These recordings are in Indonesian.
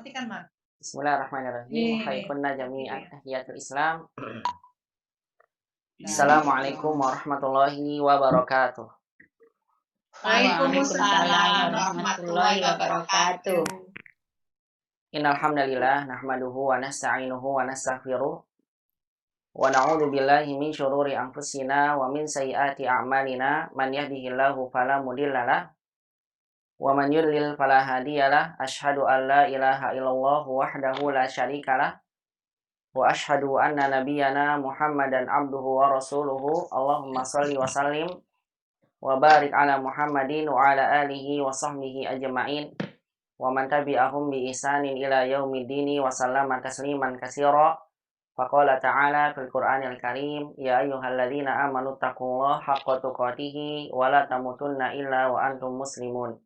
matikan, Mas. Bismillahirrahmanirrahim. Hai Nih, kunna oke. jami'an tahiyatul Islam. Nah, Assalamualaikum warahmatullahi wabarakatuh. Waalaikumsalam Waalaikumsalam warahmatullahi warahmatullahi wabarakatuh. wabarakatuh. Innal hamdalillah nahmaduhu wa nasta'inuhu wa nastaghfiruh wa na'udzu billahi min syururi anfusina wa min sayyiati a'malina man yahdihillahu fala mudhillalah wa man yudlil fala hadiyalah. Asyhadu an la ilaha illallah wahdahu la syarikalah wa asyhadu anna nabiyyana Muhammadan abduhu wa rasuluhu. Allahumma shalli wa sallim wa barik ala Muhammadin wa ala alihi wa sahbihi ajma'in wa man tabi'ahum bi ihsanin ila yaumiddini wa sallama tasliman katsira. Faqala ta'ala fil Qur'anil Karim, ya ayyuhalladzina amanu taqullaha haqqa tuqatih wa la tamutunna illa wa antum muslimun.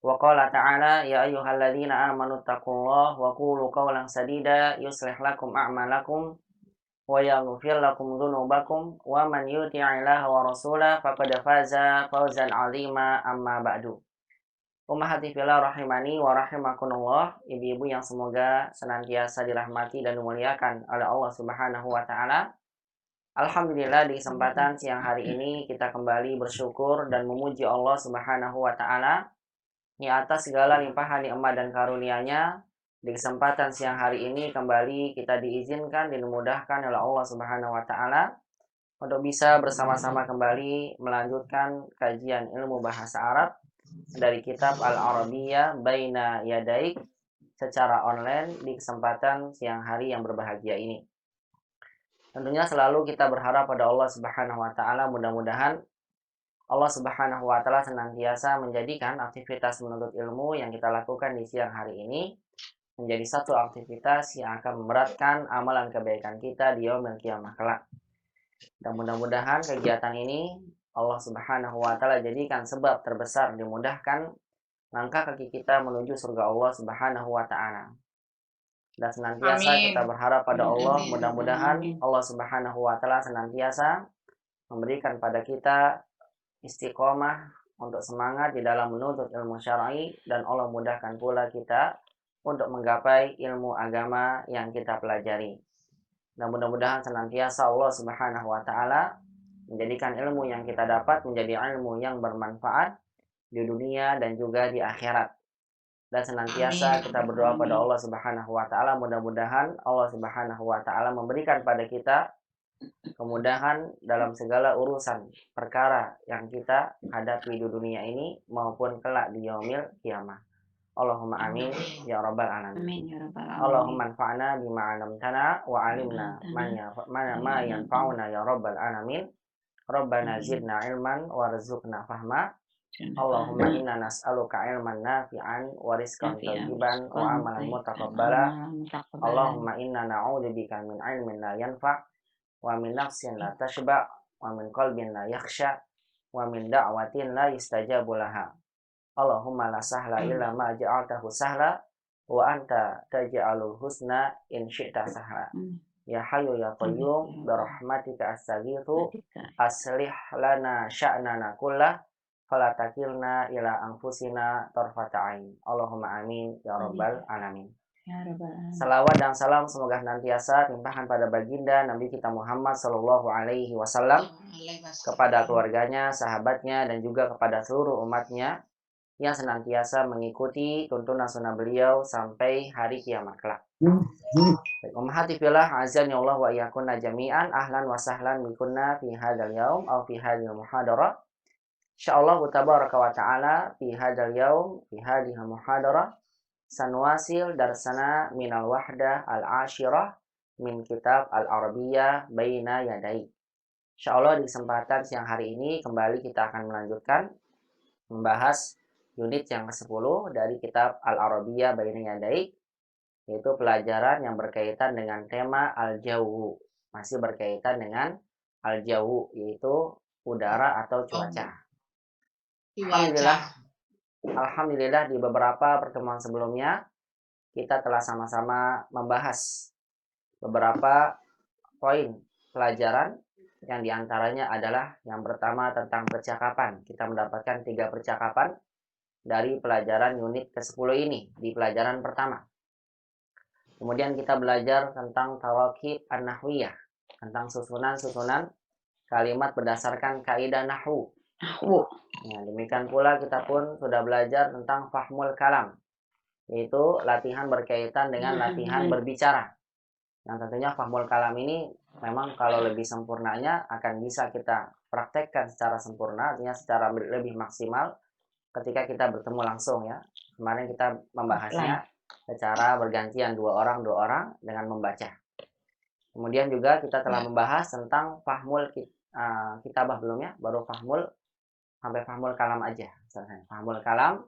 Wa qala ta'ala ya ayyuhalladzina amanu taqullaha wa qulu qawlan sadida yuslih lakum a'malakum wa yaghfir lakum dzunubakum wa man yuti'illaha wa rasulahu faqad faza fawzan 'azima. Amma ba'du. Ummahati fillah rahimani wa rahimakumullah, ibu-ibu yang semoga senantiasa dirahmati dan dimuliakan oleh Allah Subhanahu wa taala. Alhamdulillah, di kesempatan siang hari ini kita kembali bersyukur dan memuji Allah Subhanahu wa taala di atas segala limpahan nikmat dan karunia-Nya. Di kesempatan siang hari ini kembali kita diizinkan dan dimudahkan oleh Allah Subhanahu wa taala untuk bisa bersama-sama kembali melanjutkan kajian ilmu bahasa Arab dari kitab Al-Arabiyah Baina Yadaik secara online di kesempatan siang hari yang berbahagia ini. Tentunya selalu kita berharap pada Allah Subhanahu wa taala, mudah-mudahan Allah Subhanahu wa taala senantiasa menjadikan aktivitas menuntut ilmu yang kita lakukan di siang hari ini menjadi satu aktivitas yang akan memberatkan amalan kebaikan kita di yaumil qiyamah kelak. Dan mudah-mudahan kegiatan ini Allah Subhanahu wa taala jadikan sebab terbesar dimudahkan langkah kaki kita menuju surga Allah Subhanahu wa taala. Dan senantiasa Amin. kita berharap pada Allah, Amin. mudah-mudahan Allah Subhanahu wa taala senantiasa memberikan pada kita istiqomah untuk semangat di dalam menuntut ilmu syar'i, dan Allah mudahkan pula kita untuk menggapai ilmu agama yang kita pelajari. Dan mudah-mudahan senantiasa Allah Subhanahu wa taala menjadikan ilmu yang kita dapat menjadi ilmu yang bermanfaat di dunia dan juga di akhirat. Dan senantiasa kita berdoa pada Allah Subhanahu wa taala, mudah-mudahan Allah Subhanahu wa taala memberikan pada kita kemudahan dalam segala urusan perkara yang kita hadapi di dunia ini maupun kelak di yaumil qiyamah. Allahumma amin ya rabbal alamin. Amin ya rabbal alamin. Allahumma anfa'na bima 'allamtana wa 'allimna ma yanfa'una ya rabbal alamin. Rabbana zidna ilman warzuqna fahma. Allahumma inna nas'aluka ilman nafi'an wa rizqan thayyiban wa amalan mutaqabbala. Allahumma inna na'udzubika min ilmin la yanfa' wa min nafsin la tashba' wa min qalbin la yakhsha wa min da'watin la yustajabu laha. Allahumma la sahla illa ma ja'altahu sahla wa anta taj'alul husna in syi'ta sahla. Ya hayyu ya qayyum bi rahmatika astaghitsu aslih lana sya'nana kullah fala takilna ila anfusina tarfata ain. Allahumma amin ya rabbal alamin. Ya rabbal alamin. Salawat dan salam semoga senantiasa limpahkan pada baginda Nabi kita Muhammad sallallahu alaihi wasallam, kepada keluarganya, sahabatnya, dan juga kepada seluruh umatnya yang senantiasa mengikuti tuntunan sunnah beliau sampai hari kiamat kelak. Baik, ummahati fillah, azan ya Allah wa iyyakunna jami'an, ahlan wa sahlan bikunna fi hadzal yaum aw fi hadzal muhadarah. Insyaallah tabaraka wa ta'ala fi hadzal yaum fi hadhihi muhadarah sanwasil darsana minal wahdah al-ashirah min kitab Al-Arabiyah Baina Yadai. Insyaallah di kesempatan siang hari ini kembali kita akan melanjutkan membahas unit yang ke-10 dari kitab Al-Arabiyah Baina Yadai, yaitu pelajaran yang berkaitan dengan tema al-jawu. Masih berkaitan dengan al-jawu, yaitu udara atau cuaca. Alhamdulillah di beberapa pertemuan sebelumnya kita telah sama-sama membahas beberapa poin pelajaran yang diantaranya adalah yang pertama tentang percakapan. Kita mendapatkan 3 percakapan dari pelajaran unit ke-10 ini di pelajaran pertama. Kemudian kita belajar tentang tarakib an-nahwiyah, tentang susunan-susunan kalimat berdasarkan kaidah nahwu. Ya, demikian pula kita pun sudah belajar tentang fahmul kalam, yaitu latihan berkaitan dengan latihan berbicara. Yang tentunya fahmul kalam ini memang kalau lebih sempurnanya akan bisa kita praktekkan secara sempurna, artinya secara lebih maksimal ketika kita bertemu langsung ya. Kemarin kita membahasnya secara bergantian dua orang dengan membaca. Kemudian juga kita telah membahas tentang fahmul kitabah belumnya, baru fahmul sampai fahmul kalam aja. Fahmul kalam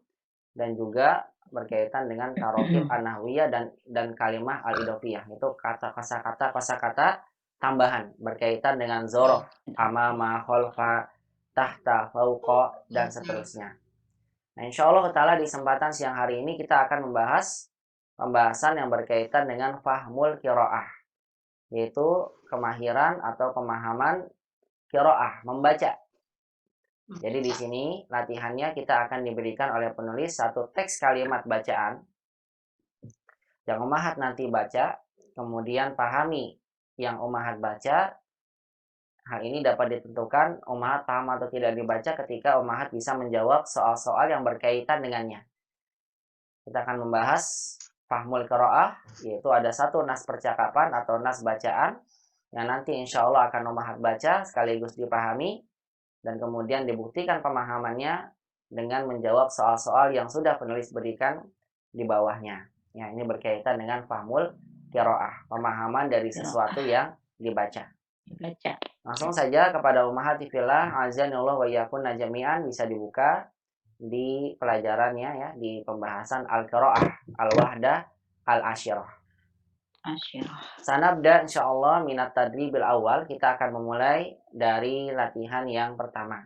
dan juga berkaitan dengan tarokib an-nahwiyah dan kalimah al-idofiyah. Itu kata-kata tambahan berkaitan dengan zorof, amama, kholfa, tahta, fauqa, dan seterusnya. Nah, insya Allah ta'ala di kesempatan siang hari ini kita akan membahas pembahasan yang berkaitan dengan fahmul kiro'ah, yaitu kemahiran atau pemahaman kiro'ah, membaca. Jadi di sini latihannya kita akan diberikan oleh penulis satu teks kalimat bacaan yang umahat nanti baca, kemudian pahami yang umahat baca. Hal ini dapat ditentukan umahat paham atau tidak dibaca ketika umahat bisa menjawab soal-soal yang berkaitan dengannya. Kita akan membahas fahmul qiraah, yaitu ada satu nas percakapan atau nas bacaan yang nanti insya Allah akan umahat baca sekaligus dipahami dan kemudian dibuktikan pemahamannya dengan menjawab soal-soal yang sudah penulis berikan di bawahnya. Ya, ini berkaitan dengan fahmul qiraah, pemahaman dari sesuatu yang dibaca. Langsung saja kepada ummahati fillah, azanillahu wa iyyakunna jami'an, bisa dibuka di pelajarannya ya, di pembahasan al-qiraah, al-wahdah, al-asyirah. Sanabda insyaallah minat tadribil awal, kita akan memulai dari latihan yang pertama.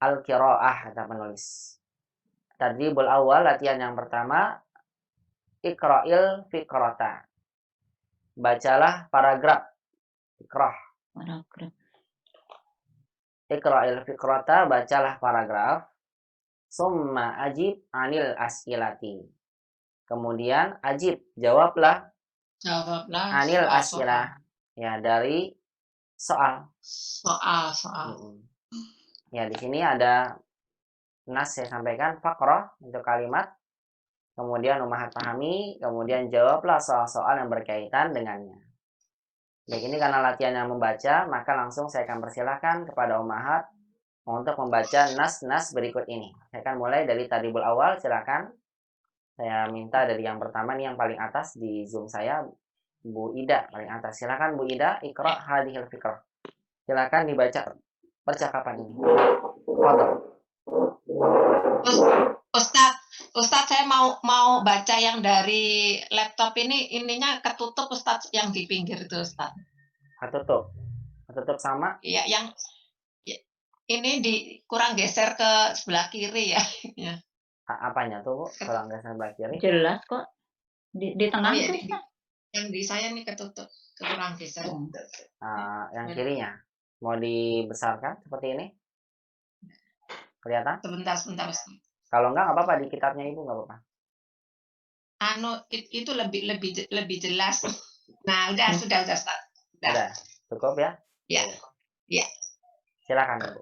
Al-qiraah kata penulis. Tadribul awal, latihan yang pertama, iqra'il fiqrata. Bacalah paragraf. Iqra'. Iqra'il fiqrata, bacalah paragraf. Summa ajib anil as'ilati. Kemudian ajib, jawablah anil as'ilah. Ya, dari soal. Ya, di sini ada nas saya sampaikan, faqrah untuk kalimat. Kemudian umahat pahami, kemudian jawablah soal-soal yang berkaitan dengannya. Baik, ini karena latihan yang membaca, maka langsung saya akan persilahkan kepada umahat untuk membaca nas-nas berikut ini. Saya akan mulai dari tadribul awal, silakan. Saya minta dari yang pertama nih, yang paling atas di Zoom saya, Bu Ida paling atas. Silakan Bu Ida, iqra' hadhil fiqrah. Silakan dibaca percakapan ini. Fadhol. Ustadz, saya mau baca yang dari laptop ini, ininya ketutup Ustadz, yang di pinggir itu Ustadz. Ketutup sama? Iya, yang ini kurang geser ke sebelah kiri ya. Apanya tuh, Bu? Kurang geser sebelah kiri? Jelas kok. Di tengah itu. Yang di saya nih ketutup, kurang geser. Yang kirinya mau dibesarkan seperti ini? Kelihatan? Sebentar Ustadz. Kalau enggak apa-apa, di kitabnya Ibu enggak apa-apa. Itu lebih jelas. Nah, sudah Ustaz. Udah. Cukup ya? Ya. Silakan Ibu.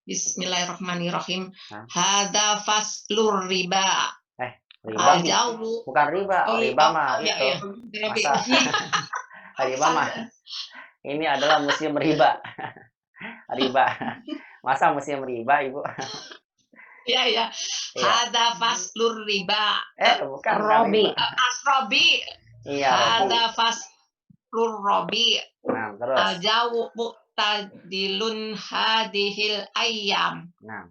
Bismillahirrahmanirrahim. Hadza faslur riba. Riba. Bukan riba. Riba mah itu. Riba mah. Ini adalah musim riba. Riba. Masa musim riba, Ibu? Iya. Hadza faslur riba. Bukan. Robi. Asrobi. Iya. Hadza faslur robi. Nah, terus. Al-jawu mu'tadilun hadhil ayyam. Nah.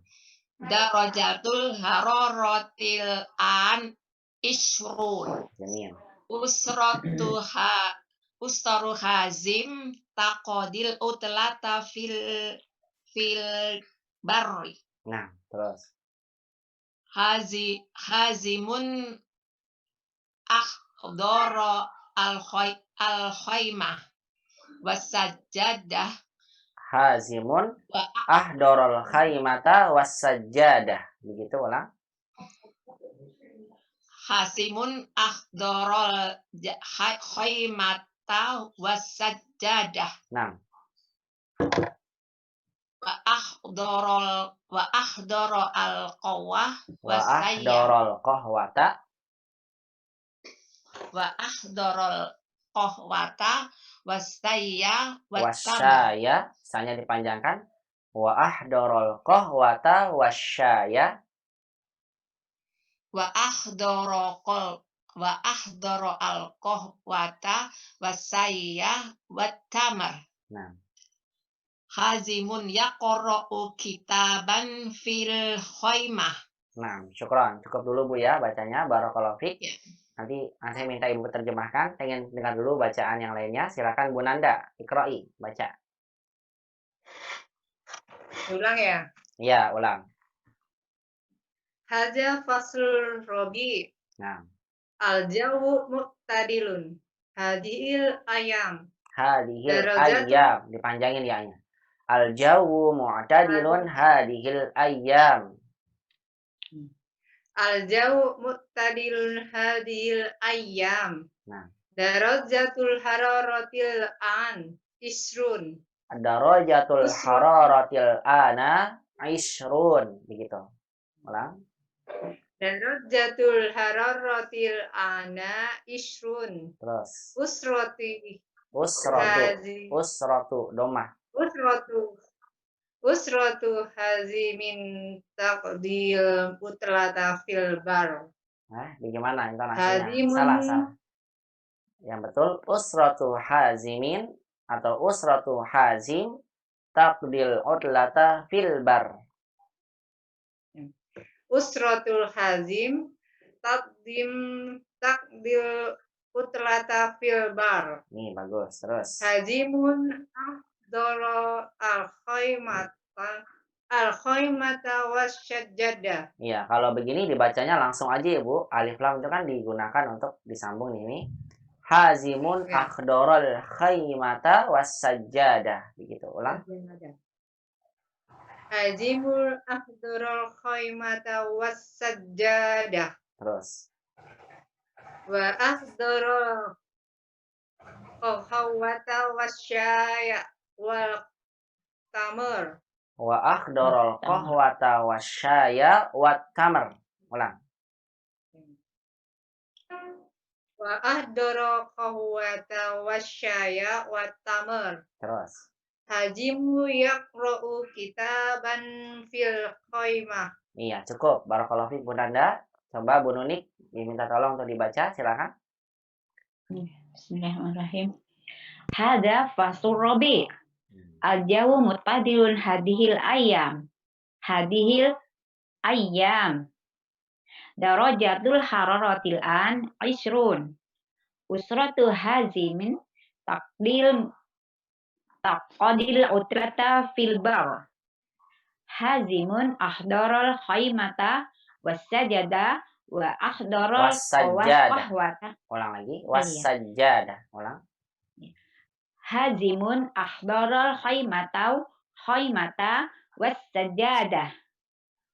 Darajatul hararatil an isrun. Jamil. Ustaru hazim taqadil utlata fil barri. Nah, terus. Hazimun akhdara al-khaymah wasajjadah. Hazimun ahdorol khaymata wasajjadah. Begitu ulang. Hasimun akhdorol khaymata wasajjadah. Nah, Wa akhdoro al-qawah wa ahdorol qahwata wasayya watamar. wasyaya, sanya dipanjangkan. Wa ahdorol qahwata wasyaya Wa akhdoro al-qahwata wasayya watamar. Nah, Hazimun yaqra'u kitaban fil khaymah. nah, syukron. Cukup dulu Bu ya bacanya. Barakallahu fiik. Ya. Nanti saya minta Ibu terjemahkan. Pengen dengar dulu bacaan yang lainnya. Silakan Bu Nanda, iqra'i, baca. Ulang ya. Iya, ulang. Hadza faslur rabi. Nah, Al-jawu muqtadilun. Hadhil ayam. hadihil Darajatu- ayyam, dipanjangin ya-nya. Al-jawu mu'tadilun hadihil ayyam. Al-jawu muqtadilun hadhil ayam. Nah, Darajatul hararatil an isrun. darajatul hararatil ana isrun, begitu. Ulang. Darajatul hararatil ana isrun. Terus. Usrati Usratu. Usratu domah. Usratu hazimin taqdil utlata fil bar. Nah, bagaimana intonasinya? Hazimun. Salah. Yang betul usratu hazimin atau usratu hazim taqdil utlata fil bar. Usratul hazim takdil utlata fil bar. Nih bagus. Terus. Hazimun ahdara al-khaymata wasyajjada. Iya, kalau begini dibacanya langsung aja ya Bu. Alif lam itu kan digunakan untuk disambung ini. Hazimun Ya. akhdorol khaymata wassajjadah. Begitu, ulang. Hazimul ahdara al-khaymata wassajjada. Terus. Wa ahdara qahwata wasyaya wal tamar. Wa akhdorol qahwata wasyaya wat tamar. Ulang. Wa ahdara qahwata wasyaya wat tamar. Terus. Hajimu yaqra'u kitaban fil khaymah. Iya, cukup. Barakallahu fiik Bu Nanda. Coba Bu Nunik diminta tolong untuk dibaca, silakan. Bismillahirrahmanirrahim. Hadza faslur rabi. Al-jawu muqtadilun hadhil ayyam. Darajatul hararatil an isrun. Usratu hazimin taqdil utrata fil bar. Hazimun ahdaral khaymata wasajada wa ahdaral qahwata. Ulang lagi. Wasajada. Ulang. Hazimun ahdaral khaymata wasajada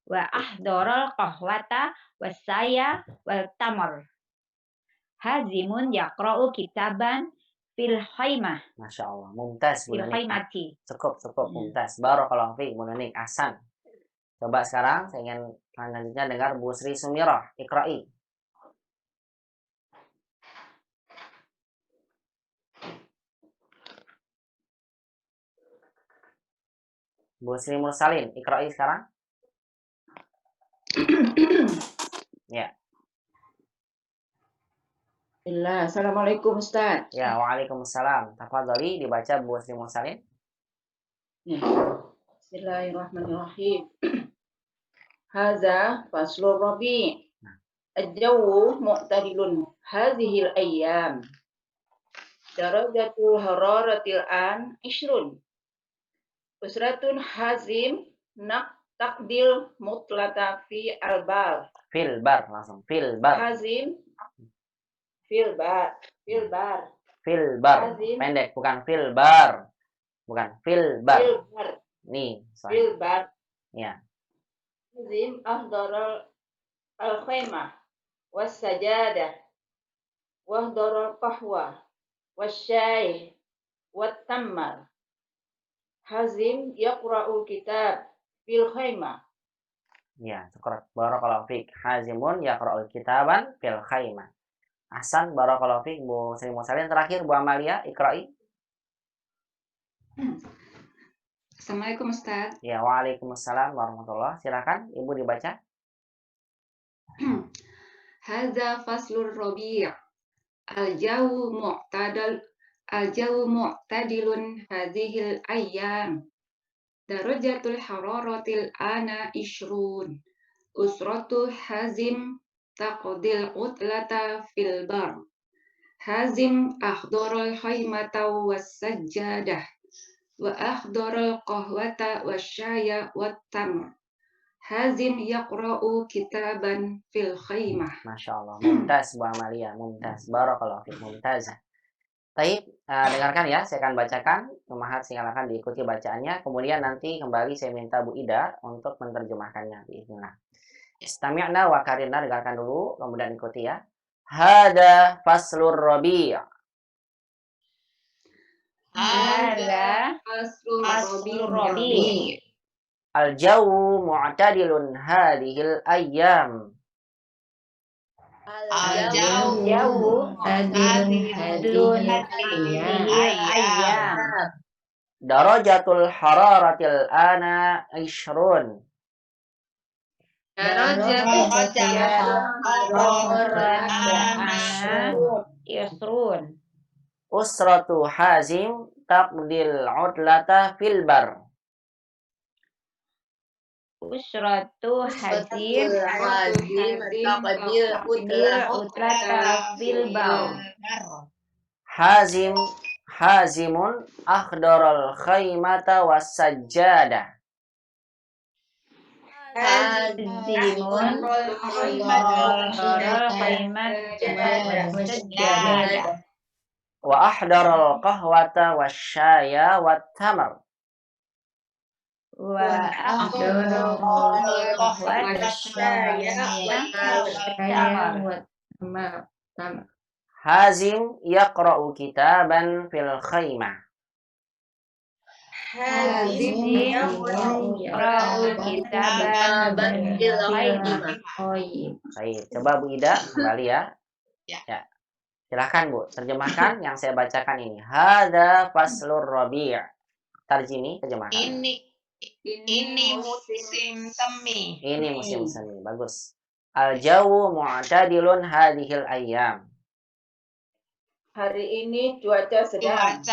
wa ahdaral qahwata wasaya wal tamar. Hazimun yaqra'u kitaban fil khaymah. Masya Allah. Mumtaz Bu Fil Nunik. khaymati. Cukup. Mumtaz. Barakallahu fiik Bu Nunik. Ahsan. Coba sekarang saya ingin selanjutnya dengar Bu Sri Sumirah. Iqra'i. Bu Sri Mursalin. Iqra'i sekarang. Ya. Assalamualaikum Ustaz. Ya, waalaikumsalam. Tafadhali dibaca Bu Sri Mursalin. Ya. Bismillahirrahmanirrahim. Hadza faslur rabi. Al-jawu mu'tadilun hadhil ayyam. Darajatul hararatil an isrun. Usratun hazim taqdil mutlata fi al-bar. Fil bar langsung. Fil bar. Hazim fil bar. Fil bar. Hazim. Pendek, bukan fil bar. Bukan fil bar. Fil bar. Nih, soalnya. Fil bar. Ya. Hazim ahdaral al-khaymah wassajadah, wahdharul qahwa, wasyai, wattamar. Hazim yaqra'ul kitab fil khaymah. Ya, syukur. Barakallahu fiik. Hazimun yaqra'ul kitaban fil khaymah. Ahsan, barakallahu fiik. Bu Sri Musalin. Terakhir Bu Amalia, ikra'i. Assalamualaikum Ustaz. Ya, waalaikumsalam warahmatullah. Silakan Ibu dibaca. Hadza faslur rabi'. Al-jawu mu'tadilun hadhil ayyam. Darajatul hararatil ana ishrun. Usratu hazim taqdil utlata fil bar. Hazim akhdharul khaymata was-sajjadah. Wa akhdharul qahwata wasyaya wat-tamr. Hazim yaqra'u kitaban fil khaymah. Masya Allah. Mumtaz Bu Amalia. Mumtaz. Barakallahu fiik. Mumtazah. Baik, dengarkan ya, saya akan bacakan. Umahat silakan diikuti bacaannya. Kemudian nanti kembali saya minta Bu Ida untuk menerjemahkannya. Bismillah. Istami'na wa karinna, dengarkan dulu, kemudian ikuti ya. Hada faslur rabi'. Hadza faslur rabi'. Al-jawu mu'tadilun hadhil ayyam. Al-jawu mu'tadilun ayyam. Darajatul hararatil ana ishrun. Yusrun. Usratu hazim taqdil udlata fil bar. Usratu hazim taqdil utlata fil bar. Hazimun akhdaral khaymata was-sajjadah. Hazimun akhdaral khaymata was-sajjadah. Wa ahdaral qahwata wasyaya wat-tamar. Wa akhdharul qahwata wasyaya wat-tamr. Hazim yaqra'u kitaban fil khaymah. Hazim yaqra'u kitaban fil khaymah. Baik, coba Bu Ida kembali ya. Ya. Silakan Bu, terjemahkan yang saya bacakan ini. Hadza faslur rabi'. Tarjimi, terjemahkan. Ini musim semi. Ini musim semi, bagus. Al-jawu mu'tadilun hadhil ayyam. Hari ini cuaca sedang.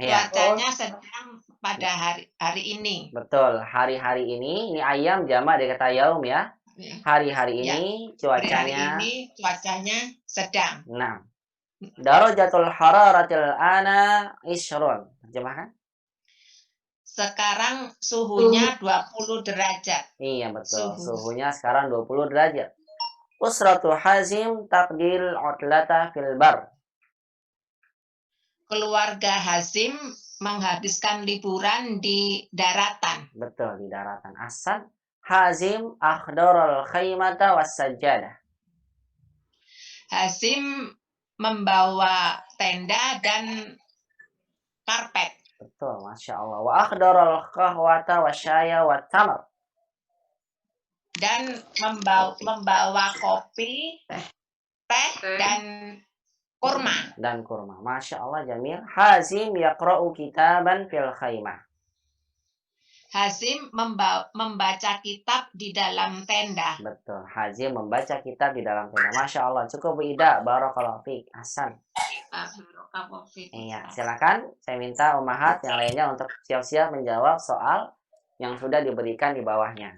Cuacanya sedang pada hari ini. Betul, hari-hari ini ayam jamak dari kata yaum ya. Hari-hari ini cuacanya sedang. Nah. Darajatul hararatil ana ishrun. Terjemahkan. Sekarang suhunya 20 derajat. Iya betul. Suhunya sekarang 20 derajat. Usratu hazim taqdil utlata fil bar. Keluarga Hazim menghabiskan liburan di daratan. Betul, di daratan. Asal Hazim akhdaral khaymata was-sajjadah. Hazim membawa tenda dan karpet. Betul, Masya Allah. Wa akhdaral qahwata wasyaya wat-tamar. Dan membawa kopi, teh dan kurma. Masya Allah, Jamil. Hazim yaqra'u kitaban fil khaymah. Hazim membaca kitab di dalam tenda. Betul. Hazim membaca kitab di dalam tenda. Masya Allah. Cukup Bu Ida. Barakallahu fiik. Ahsan. Iya, silakan. Saya minta umahat yang lainnya untuk siap-siap menjawab soal yang sudah diberikan di bawahnya.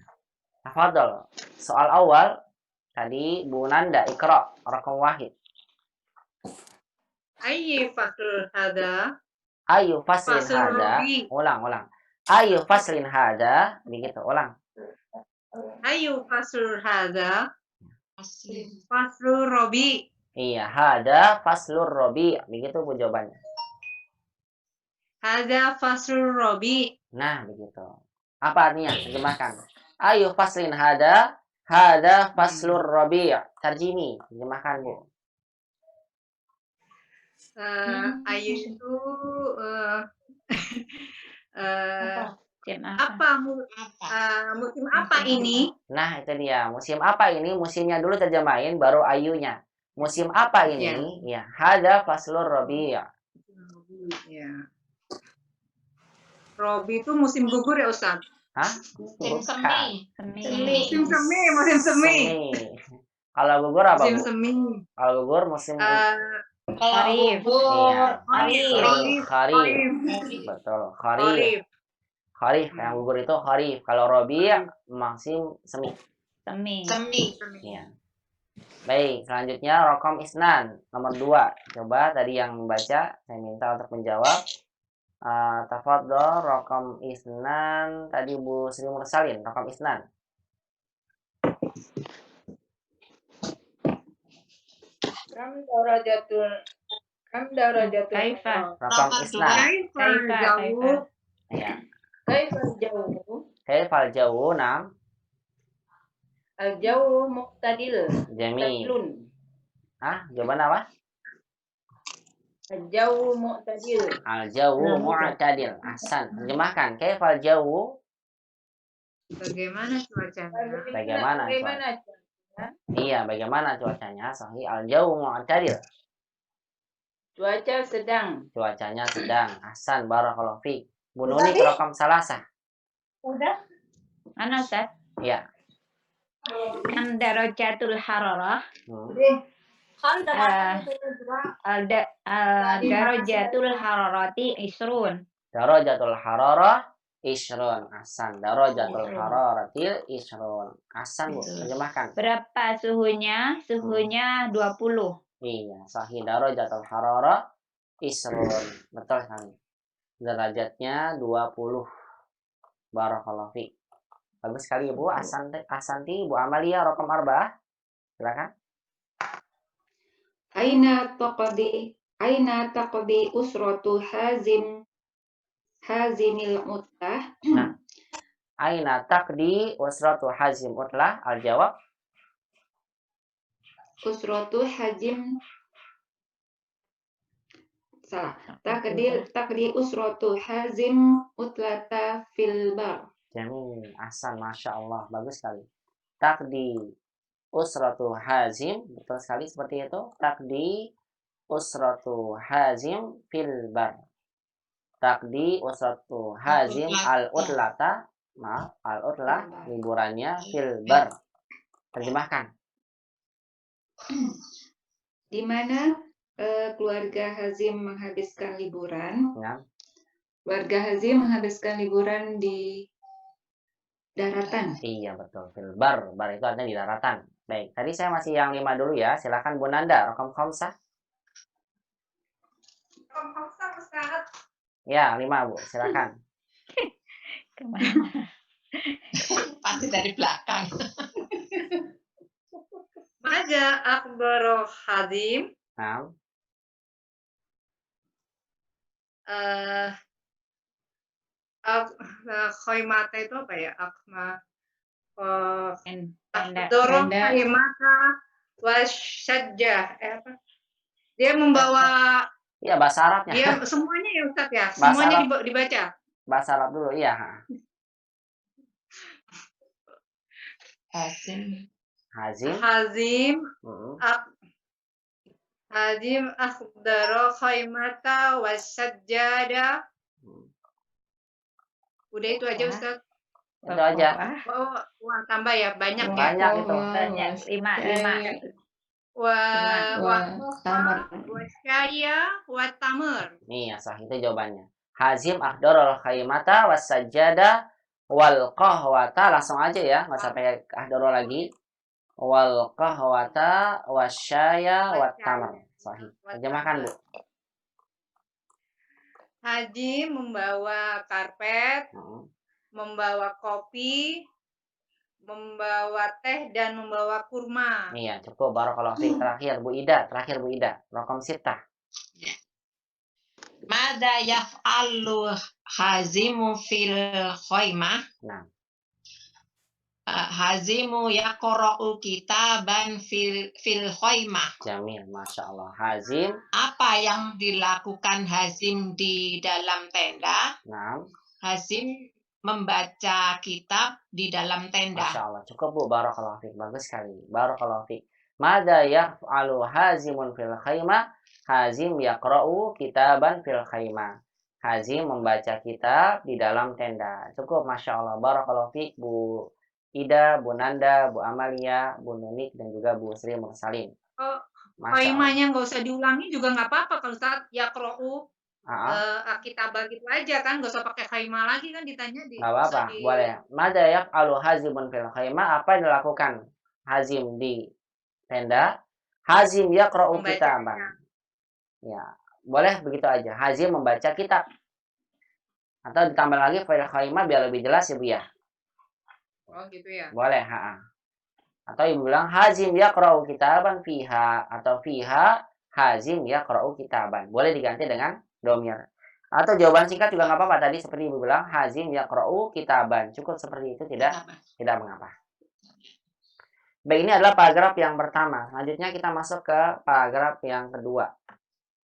Tafadhol. Soal awal tadi Bu Nanda Iqra rakam wahid. Ayy faslul hadza. Ayu faslin hada. Ulang. Ayu faslin hada. Begitu, ulang. Ayu faslul hadza. Faslur rabi. Iya, hada faslur rabi. Begitu Bu jawabannya. Hadza faslur rabi. Nah, begitu. Apa artinya? Terjemahkan. Ayu faslin hada. Hada faslur rabi'. Tarjimi. Terjemahkan, Bu. Ayu itu Apa? musim apa ini? Nah, itu dia. Musim apa ini? Musimnya dulu terjemahin, baru ayunya. Musim apa ini? Ya. Hada faslur rabi'. Ya. Robi itu musim gugur ya Ustaz? Hah? Musim Bukan. semi. Musim semi. Kalau gugur apa, Musim Bu? semi. Kalau gugur musim Kalau Kharif. gugur, Iya. Kharif. Betul. Kharif. Kharif. Yang gugur itu kharif. Kalau rabi' musim semi. semi. Iya. Baik, selanjutnya rokom isnan nomor 2. Coba tadi yang membaca, saya minta untuk menjawab. Tafadhol rokom isnan tadi Bu Sri Mursalin, rokom isnan. Kam darajatul Kaifa. Rokom Nomor isnan. Jauh. Ya. Kaifal jauh? Kaifal jauh, nam. Al jauh muqtadil. Jamil. Muqtadilun. Jawaban apa? Al jauh muqtadil. Al jauh mu'tadil. Ahsan. Terjemahkan. Kaifal jauh? Bagaimana cuacanya? Bagaimana cuaca? Iya, bagaimana cuacanya? Sahih. Al jauh mu'tadil. Cuaca sedang. Cuacanya sedang. Ahsan. Barakallahu fiik. Bu Nuni ke rokom salasa. Mana Ustaz? Iya. Kam darajatul hararah. Darajatul hararati isrun. Darajatul hararah isrun. Ahsan. Darajatul hararatil isrun. Ahsan, Bu. Terjemahkan. Berapa suhunya? Suhunya 20. Iya, sahih. Darajatul hararah isrun. Betul sekali. Derajatnya 20. Barakallahu fiik. Bagus sekali, Bu. Asanti, Bu Amalia, rokom arba'ah. Silakan. Aina taqdi usratu hazimil utlah. Nah, aina taqdi usratu hazim utlah. Al-jawab. Usratu hazim salah. Taqdi usratu hazim utlata fil bar. Jamil. Ahsan, Masya Allah. Bagus sekali. Taqdi usratu hazim. Betul sekali seperti itu. Taqdi usratu hazim fil bar. Taqdi usratu hazim al-utlata. Maaf, al-utlah. Liburannya fil bar. Terjemahkan. Di mana keluarga Hazim menghabiskan liburan? Ya. Keluarga Hazim menghabiskan liburan di daratan. Iya, betul. Fil bar. Bar itu artinya di daratan. Baik, tadi saya masih yang 5 dulu ya. Silakan Bu Nanda, rokom khamsah. Ya, 5, Bu. Silakan. Kemana? Pasti dari belakang. Maja akbaru hadim. Nah, Khoimata itu apa ya? Tenda. Dorong khoimata wasyajjah. Apa? Dia membawa iya bahasa Arabnya. dia semuanya ya Ustaz ya. Bahasa Semuanya Arab. dibaca. Bahasa Arab dulu, iya. Hazim. Hazim. Hazim akhdara khaymata wasyajjada. Udah itu aja Ustaz. Itu aja. Wah, tambah ya banyak ya. Banyak itu. Banyak. 5. Wasyaya wa tamar. Nih, sah itu jawabannya. Hazim akhdharul khaymata wasajjada wal qahwata. Langsung aja ya, enggak usah pakai akhdharu lagi. Wal qahwata wasyaya wa tamar. Sahih. Terjemahkan, Bu. Haji membawa karpet, membawa kopi, membawa teh dan membawa kurma. Iya, cukup. Barakallahu fiik. Terakhir Bu Ida, Rokom sitah. Mada yaf'alu hazimu fil khoimah. Nah. Hazimu yaqra'u kitaban fil khaimah. Jamil, Masya Allah. Hazim. Apa yang dilakukan Hazim di dalam tenda? Nah, Hazim membaca kitab di dalam tenda. Masya Allah. Cukup Bu, barakallahu fiik. Bagus sekali. Barakallahu fiik. Mada yaf'alu Hazimun fil khaimah? Hazim yaqra'u kitaban fil khaimah. Hazim membaca kitab di dalam tenda. Cukup, Masya Allah. Barakallahu fiik, Bu Ida, Bu Nanda, Bu Amalia, Bu Nunik, dan juga Bu Sri Mursalin. Oh, Masya Allah. khaimahnya nggak usah diulangi juga nggak apa-apa kalau Ustaz. Yaqra'u kitabah gitu aja kan, nggak usah pakai khaimah lagi kan ditanya di. Nggak apa-apa, boleh. Mada yaf'alu Hazimun fil khaimah? Apa yang dilakukan Hazim di tenda? Hazim yaqra'u kitaban. Ya, boleh begitu aja. Hazim membaca kitab. Atau ditambah lagi fil khaimah biar lebih jelas ya Bu ya. Oh gitu ya. Boleh, Atau ibu bilang Hazim yaqra'u kitaban fiha, atau fiha Hazim yaqra'u kitaban. Boleh diganti dengan domir. Atau jawaban singkat juga nggak apa-apa. Tadi seperti ibu bilang Hazim yaqra'u kitaban. Cukup seperti itu, tidak mengapa. Baik, ini adalah paragraf yang pertama. Selanjutnya kita masuk ke paragraf yang kedua.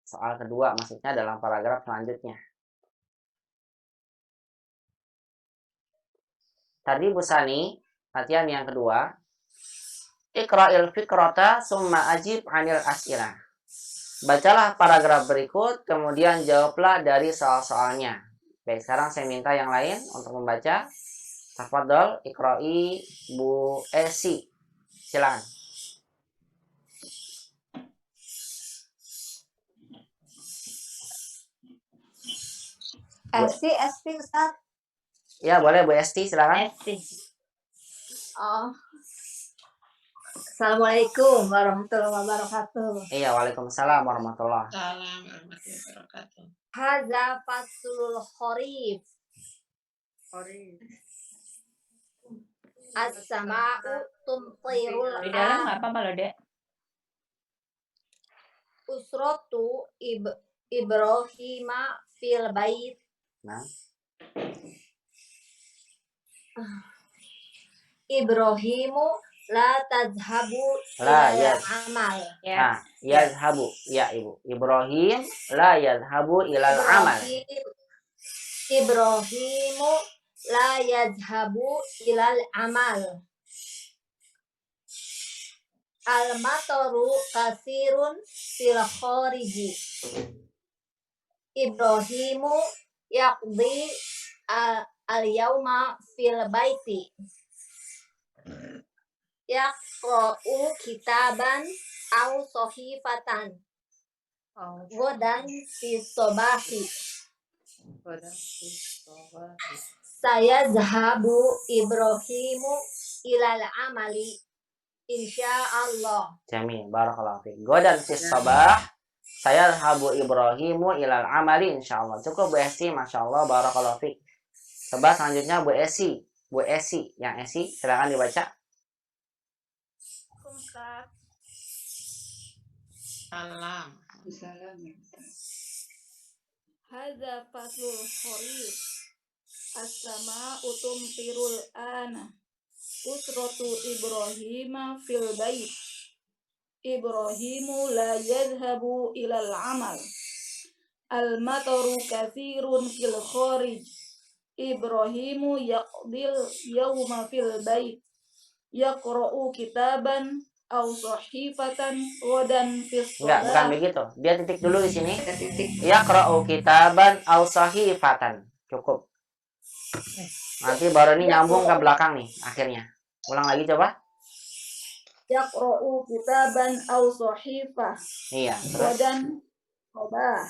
Soal kedua maksudnya dalam paragraf selanjutnya. Tadi Bu Sani, latihan yang kedua. Iqra'il fikrata summa ajib 'anil as'ilah. Bacalah paragraf berikut, kemudian jawablah dari soal-soalnya. Baik, sekarang saya minta yang lain untuk membaca. Tafadhol, iqra'i Bu Esi. Silakan. Esti Ustaz. Ya, boleh Bu Esti, silakan. Oh. Assalamualaikum warahmatullahi wabarakatuh. Iya, waalaikumsalam warahmatullahi wabarakatuh. Hadza faslul kharif. As-sama'u tumtirul Di dalam nggak apa-apa loh, Dek. Usratu Ibrahima fil bait. Nah. Ibrahimu la tazhabu La ilal amal. Nah, yazhabu. Ya, Ibu. Ibrahim la yazhabu ilal amal. Ibrahimu la yazhabu ilal amal. Al-mataru kasirun fil khariji. Ibrahimu yaqdi al-yawma fil baiti. Yaqra'u kitaban aw sahifatan. Godan fi sobahi. Saya zahabu Ibrahimu ilal amali. Insyaallah. Jamil, barakallahu fiik. Godan fi sabah. Saya zahabu Ibrahimu ilal amali insyaallah. Cukup Bu Esi, Masya Allah, barakallahu fiik. Coba selanjutnya Bu Esi. Bu Esi, yang Esi, silakan dibaca. Salam. Hadza faslul kharif. As-sama'u tumtirul ana. Usratu Ibrahima fil bait. Ibrahimu la yadhhabu ilal amal. Al-mataru kathirun fil kharij. Ibrahimu yaqdil yawma fil bait. Yaqra'u kitaban aw sahifatan wadan fis Enggak, bukan begitu. Dia titik dulu di sini. Yaqra'u kitaban aw sahifatan. Cukup. Nanti baru ini nyambung ke belakang nih akhirnya. Ulang lagi coba. Yaqra'u kitaban aw sahifah. Iya, Wadan coba.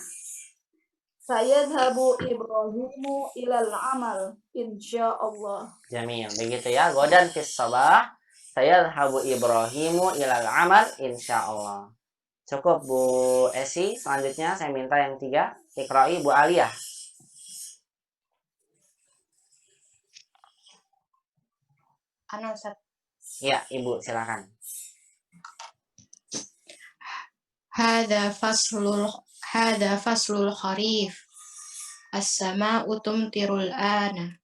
Sayadhabu Ibrahimu ilal amal insyaallah. Jamil, begitu ya. Godan fis sabah. Sayadhabu Ibrahimu ilal amal insyaallah. Cukup Bu Esi. Selanjutnya saya minta yang 3. Iqra'i Bu Aliyah. Ana Ustaz. Ya, Ibu silakan. Hadza faslul kharif. As-sama'u tumtirul ana.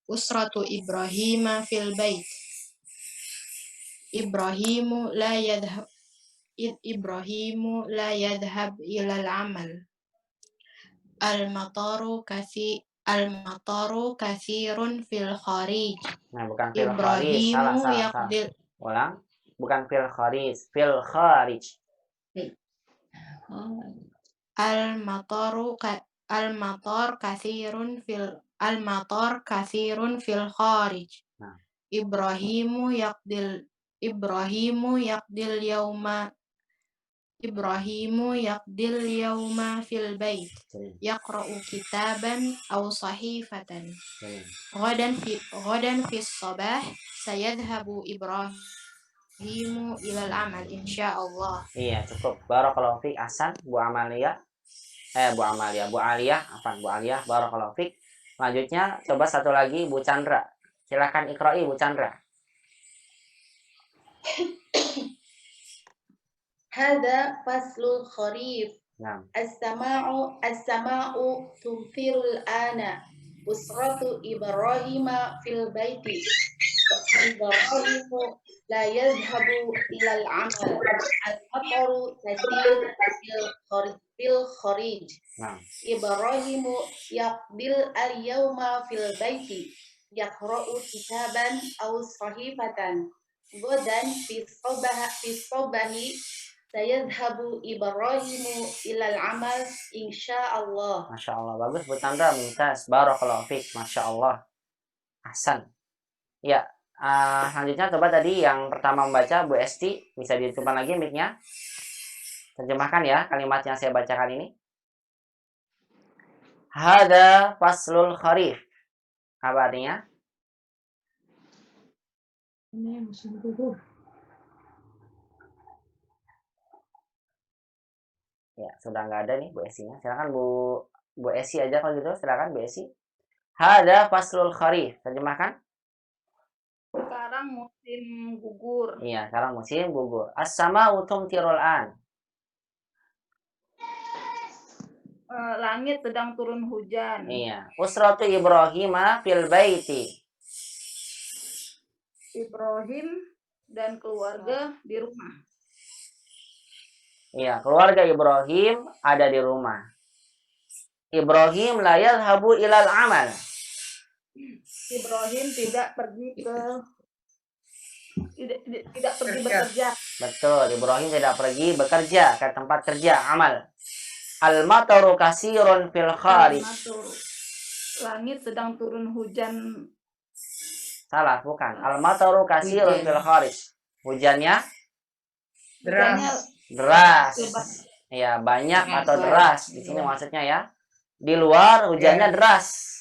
usratu Ibrahim fil bait. Ibrahimu la yadhhab ilal amal. Al-mataru kathirun fil kharij. Nah, bukan fil kharij, salah. Ulang. Bukan fil kharij, fil kharij. Al-matar kathirun fil kharij. Nah. Ibrahimu yaqdil yawma fil bait. Yaqra'u kitaban aw sahifatan. Ghadan fi sabah sayadhhabu Ibrahimu ilal amal insyaallah. Iya, cukup. Barakallahu fiik. Ahsan, Bu Aliyah, barakallahu fiik. Selanjutnya coba satu lagi Bu Chandra. Silakan iqra'i Bu Chandra. Hadza faslul kharif. Nah. As-sama'u tumfirul ana. Usratu Ibrahima fil baiti. Ibrahimu la yadhhabu ilal amal. Al-mataru kathirun fil kharij. Ibrahimu yaqbil al-yawma fil baiti. Yaqra'u kitaban aw sahifatan. Ghadan fi sabahi sayadhhabu Ibrahimu ilal amal insyaallah. Masya Allah, bagus Bu Chandra, mumtaz. Barakallahu fiik, Masya Allah. Ahsan. Ya, selanjutnya coba tadi yang pertama membaca Bu Esti, bisa dihidupkan lagi mic-nya. Terjemahkan ya kalimat yang saya bacakan ini. Hadza faslul kharif. Apa artinya? Ini musim gugur. Ya, sudah nggak ada nih Bu Esi-nya. Silakan Bu Esi aja kalau gitu. Silakan Bu Esi. Hadza faslul kharif. Terjemahkan. Sekarang musim gugur. Iya, sekarang musim gugur. As-sama'u tumtirul an. Langit sedang turun hujan. Iya. Usratu Ibrahima fil baiti. Ibrahim dan keluarga di rumah. Iya, keluarga Ibrahim ada di rumah. Ibrahim la yadhhabu ilal amal. Ibrahim tidak pergi bekerja. Betul, Ibrahim tidak pergi bekerja ke tempat kerja, amal. Al-mataru kasirun fil kharij. Langit sedang turun hujan. Salah, bukan. Al-mataru kasirun fil kharij. Hujannya deras. Ya, banyak atau deras. Di sini maksudnya ya. Di luar hujannya deras.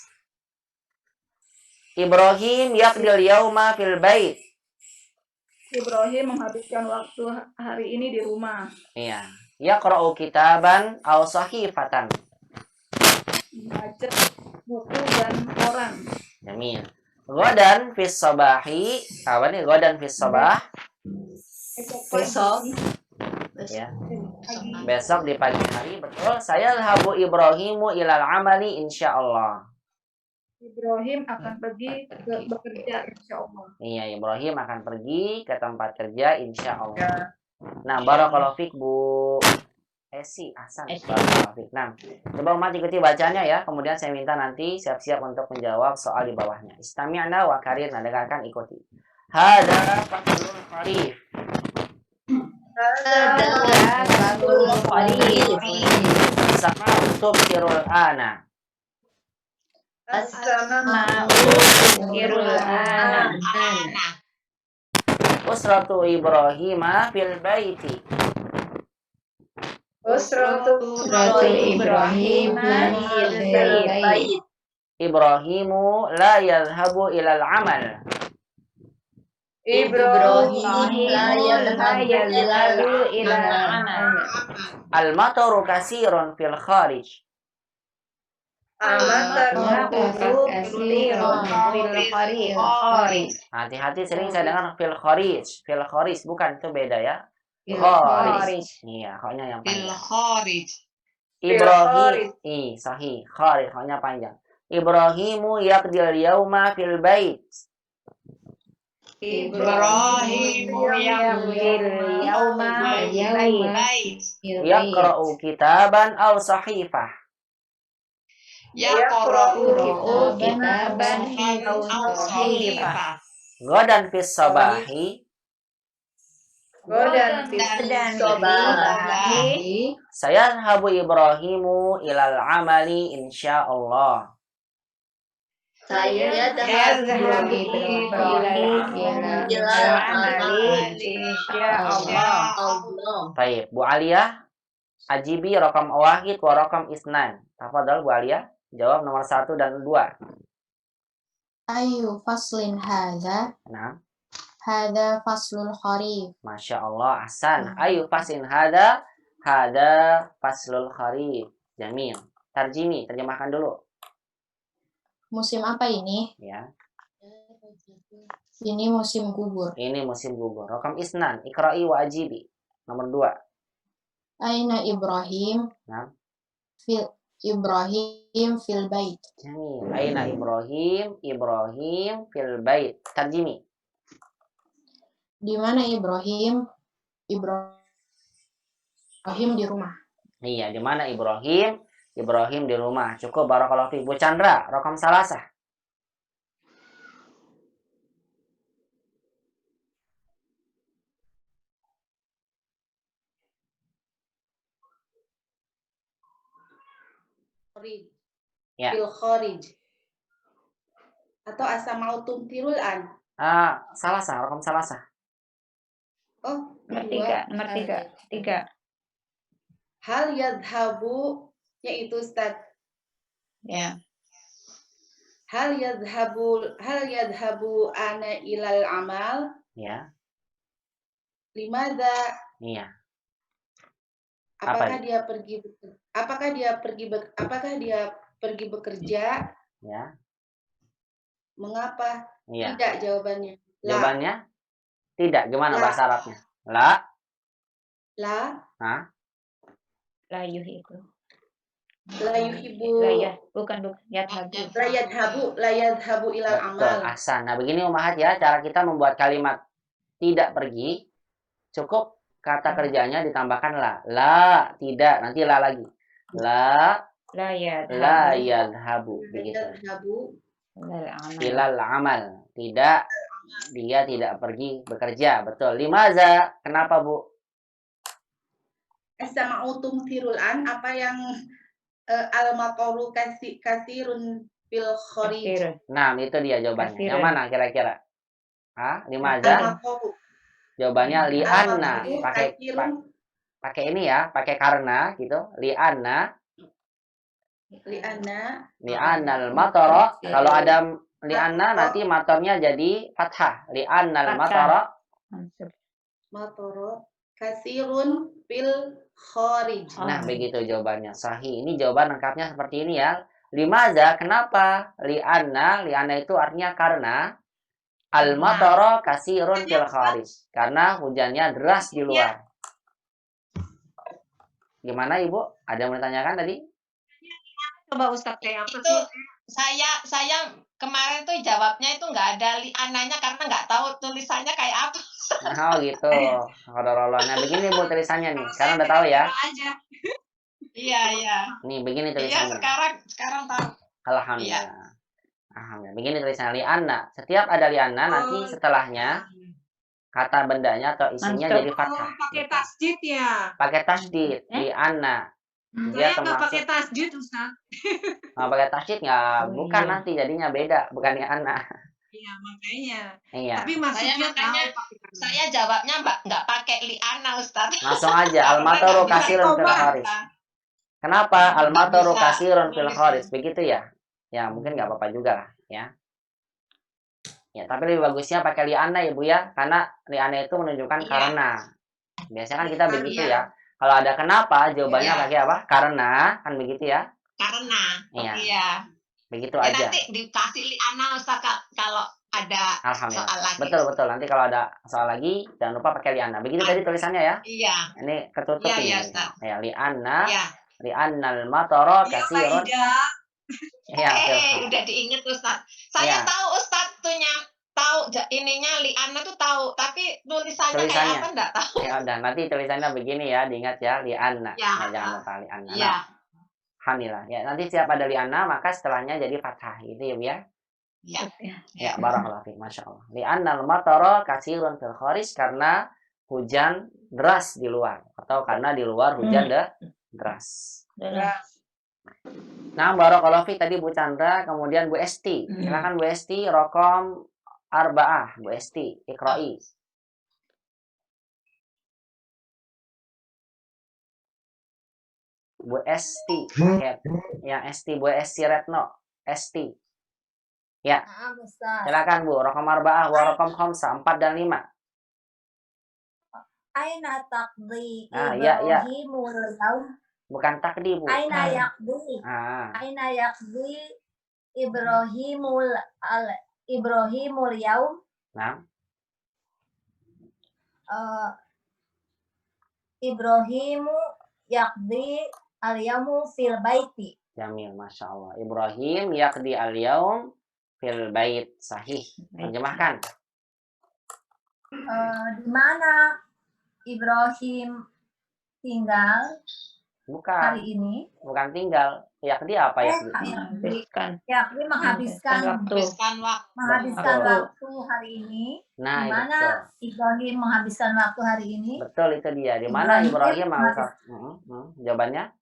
Ibrahim yaqdil yauma fil bait. Ibrahim menghabiskan waktu hari ini di rumah. Iya. Yaqra'u kitaban aw sahifatan. Baca buku dan koran. Jamil. Ghadan fis sabahi. Apa nih ghadan fis sabah? Besok. Ya. Besok di pagi hari, betul. Saya habu Ibrahimu ilal amali insyaallah. Ibrahim akan pergi bekerja insyaallah. Iya, Ibrahim akan pergi ke tempat kerja insyaallah. Nah, barakallahu fiik Bu Esi, Ahsan. Barakallahu fiik. Nah, coba umat ikuti bacanya ya. Kemudian saya minta nanti siap-siap untuk menjawab soal di bawahnya. Istami'na wa karirna, dengarkan, ikuti. Hadza faslul kharif. Sama untuk kirul ana. Usratu Ibrahima fil baiti. Usratu Ibrahima fil bait. Ibrahimu la yadhhabu ilal amal. Ibrahim la yadhhabu ilal amal. Al-mataru kasirun fil kharij. Hati-hati, sering saya dengar fil kharij. Fil kharij, bukan, itu beda ya. Kharij. Iya, koknya yang panjang. Fil kharij. Ibrahim, sahih. Kharij, koknya panjang. Ibrahimu yaqdil yauma fil bait. Ibrahimu yaqdil yauma fil bait. Yaqra'u kitaban aw sahifah. Yaqra'u kitaban aw sahifah. Ghadan fis sabahi. Dan sabahi Sayadhabu Ibrahimu ilal amali insyaallah. yazhabu Ibrahim ilal amali insyaallah. Baik, Bu Aliyah, ajibi rakam wahid wa rakam isnan. Tafadhal Bu Aliyah, jawab nomor 1 dan 2. Ayu faslin hadza? Nah, Hadza faslul kharif. Masya Allah, ahsan. Ayu faslin hada? Hada faslul kharif. Jamil. Tarjimi, terjemahkan dulu. Musim apa ini? Ya, Ini musim gugur. ini musim gugur. Rakam isnan, ikra'i wa ajibi. Nomor 2. Aina Ibrahim? Nah. Ibrahim fil bait. Jamil. Aina Ibrahim? Ibrahim fil bait. Tarjimi. Di mana Ibrahim? Ibrahim di rumah. Iya, di mana Ibrahim? Ibrahim di rumah. Cukup, barakallahu fiik. Bu Chandra, rakam salasah. Ya. Fil kharij. Atau asamautum tirul an. Salasah, rakam salasah. Oh, Nomor 3. Hal yadhabu, yaitu Ustaz. Ya. Hal yadhabu ana ilal amal. Ya. Limadha? Iya. Apakah dia pergi bekerja? Ya. Mengapa? Iya. Tidak jawabannya. Jawabannya tidak. Gimana bahasa Arabnya? La. La yuhibbu. Bukan yadhabu ilal amal. Betul, ahsan. Nah, begini Ummahat ya, cara kita membuat kalimat tidak pergi. Cukup kata kerjanya ditambahkan la. La, tidak. Nanti la lagi. La yadhabu. Begitu. Ilal amal. Tidak. Dia tidak pergi bekerja. Betul. Limaza? Kenapa, Bu? Asamautum tirul an, apa yang al-mataru kasirun fil kharij. Nah, itu dia jawabannya. Yang mana kira-kira? Limaza? Jawabannya li'anna. Pakai ini ya, pakai karena gitu. Li'anna al-matara. Kalau ada li'anna nanti matornya jadi fathah. Li'anna al-matara kasirun fil kharij. Nah, begitu jawabannya. Sahih. Ini jawaban lengkapnya seperti ini ya. Limaza, kenapa? Li'anna itu artinya karena al-matara kasirun fil kharij. Karena hujannya deras di luar. Gimana Ibu? Ada yang mau ditanyakan tadi? Coba Ustaz kayak apa Itu saya kemarin tuh jawabnya itu nggak ada li'ananya karena nggak tahu tulisannya kayak apa. Oh gitu. Nah, begini Bu tulisannya nih. Sekarang udah tahu ya? Iya. Nih, begini Iya, tulisannya. sekarang tahu. Alhamdulillah. Alhamdulillah. Begini tulisannya li'anna. Setiap ada li'anna nanti setelahnya kata bendanya atau isinya jadi fathah. Pakai tasjid ya? Pakai tasjid, li'anna. Saya nggak pakai tasjid, Ustaz. Pakai tasjid nggak? Bukan nanti jadinya beda, bukan li'anna. Iya, makanya. Iya. Tapi maksudnya saya jawabnya nggak pakai li'anna, Ustaz. Langsung aja, al-mataru kasirun fil kharij. Kenapa? Al-mataru kasirun fil kharij. Begitu ya? Ya, mungkin nggak apa-apa juga lah, ya. Ya, tapi lebih bagusnya pakai li'anna ya, Bu ya. Karena li'anna itu menunjukkan karena. Biasanya kan kita begitu ya. Kalau ada kenapa, jawabannya pakai apa? Karena, kan begitu ya? Karena. Iya. Begitu ya, aja. Nanti dikasih li'anna Ustaz kalau ada soal lagi. Betul. Nanti kalau ada soal lagi, jangan lupa pakai li'anna. Begitu tadi tulisannya ya? Iya. Ini ketutup ini. Iya, Ustaz. Ya, li'anna. Iya. Li'annal matara kasirun. Ya, udah diinget Ustaz. Saya Ya. tahu Ustaz tahu ininya li'anna tuh tahu, tapi tulisannya kayak Tulisannya. apa enggak tahu. Ya udah, nanti tulisannya begini ya, diingat ya, li'anna. Ya, Ya, jangan lupa li'anna. Ya. Nah, alhamdulillah. Ya, nanti setiap ada li'anna maka setelahnya jadi fathah gitu ya, Bu ya. Ya. Ya, barakallahu fiik, masyaallah. Li'annal matara katsirun fil kharij, karena hujan deras di luar atau karena di luar hujan deras. Nah, barakallahu fiik tadi Bu Chandra, kemudian Bu Esti. Silakan Bu Esti, rokom arba'ah, Bu Esti, iqra'i. Bu Esti, yang Esti, Bu Esti Retno, Esti. Ya, Ustaz. silakan Bu, rokom arba'ah, wa rokom khamsah, 4 dan 5. Aina taqdi Ya. Ibrahimul yaum. Bukan takdi, Bu. Aina yaqdi. Aina yaqdi Ibrahimul yaum. Nah. Ibrahimu yaqdi al-yaumu fil baiti. Jamil, Masya Allah. Ibrahim yaqdi al-yaum fil bait. Sahih. Terjemahkan. Di mana Ibrahim tinggal hari ini? Bukan tinggal. Yaqdi apa ya? Yaqdi menghabiskan waktu hari ini. Nah, di mana Ibrahim menghabiskan waktu hari ini? Betul, itu dia. Di mana Ibrahim jawabannya?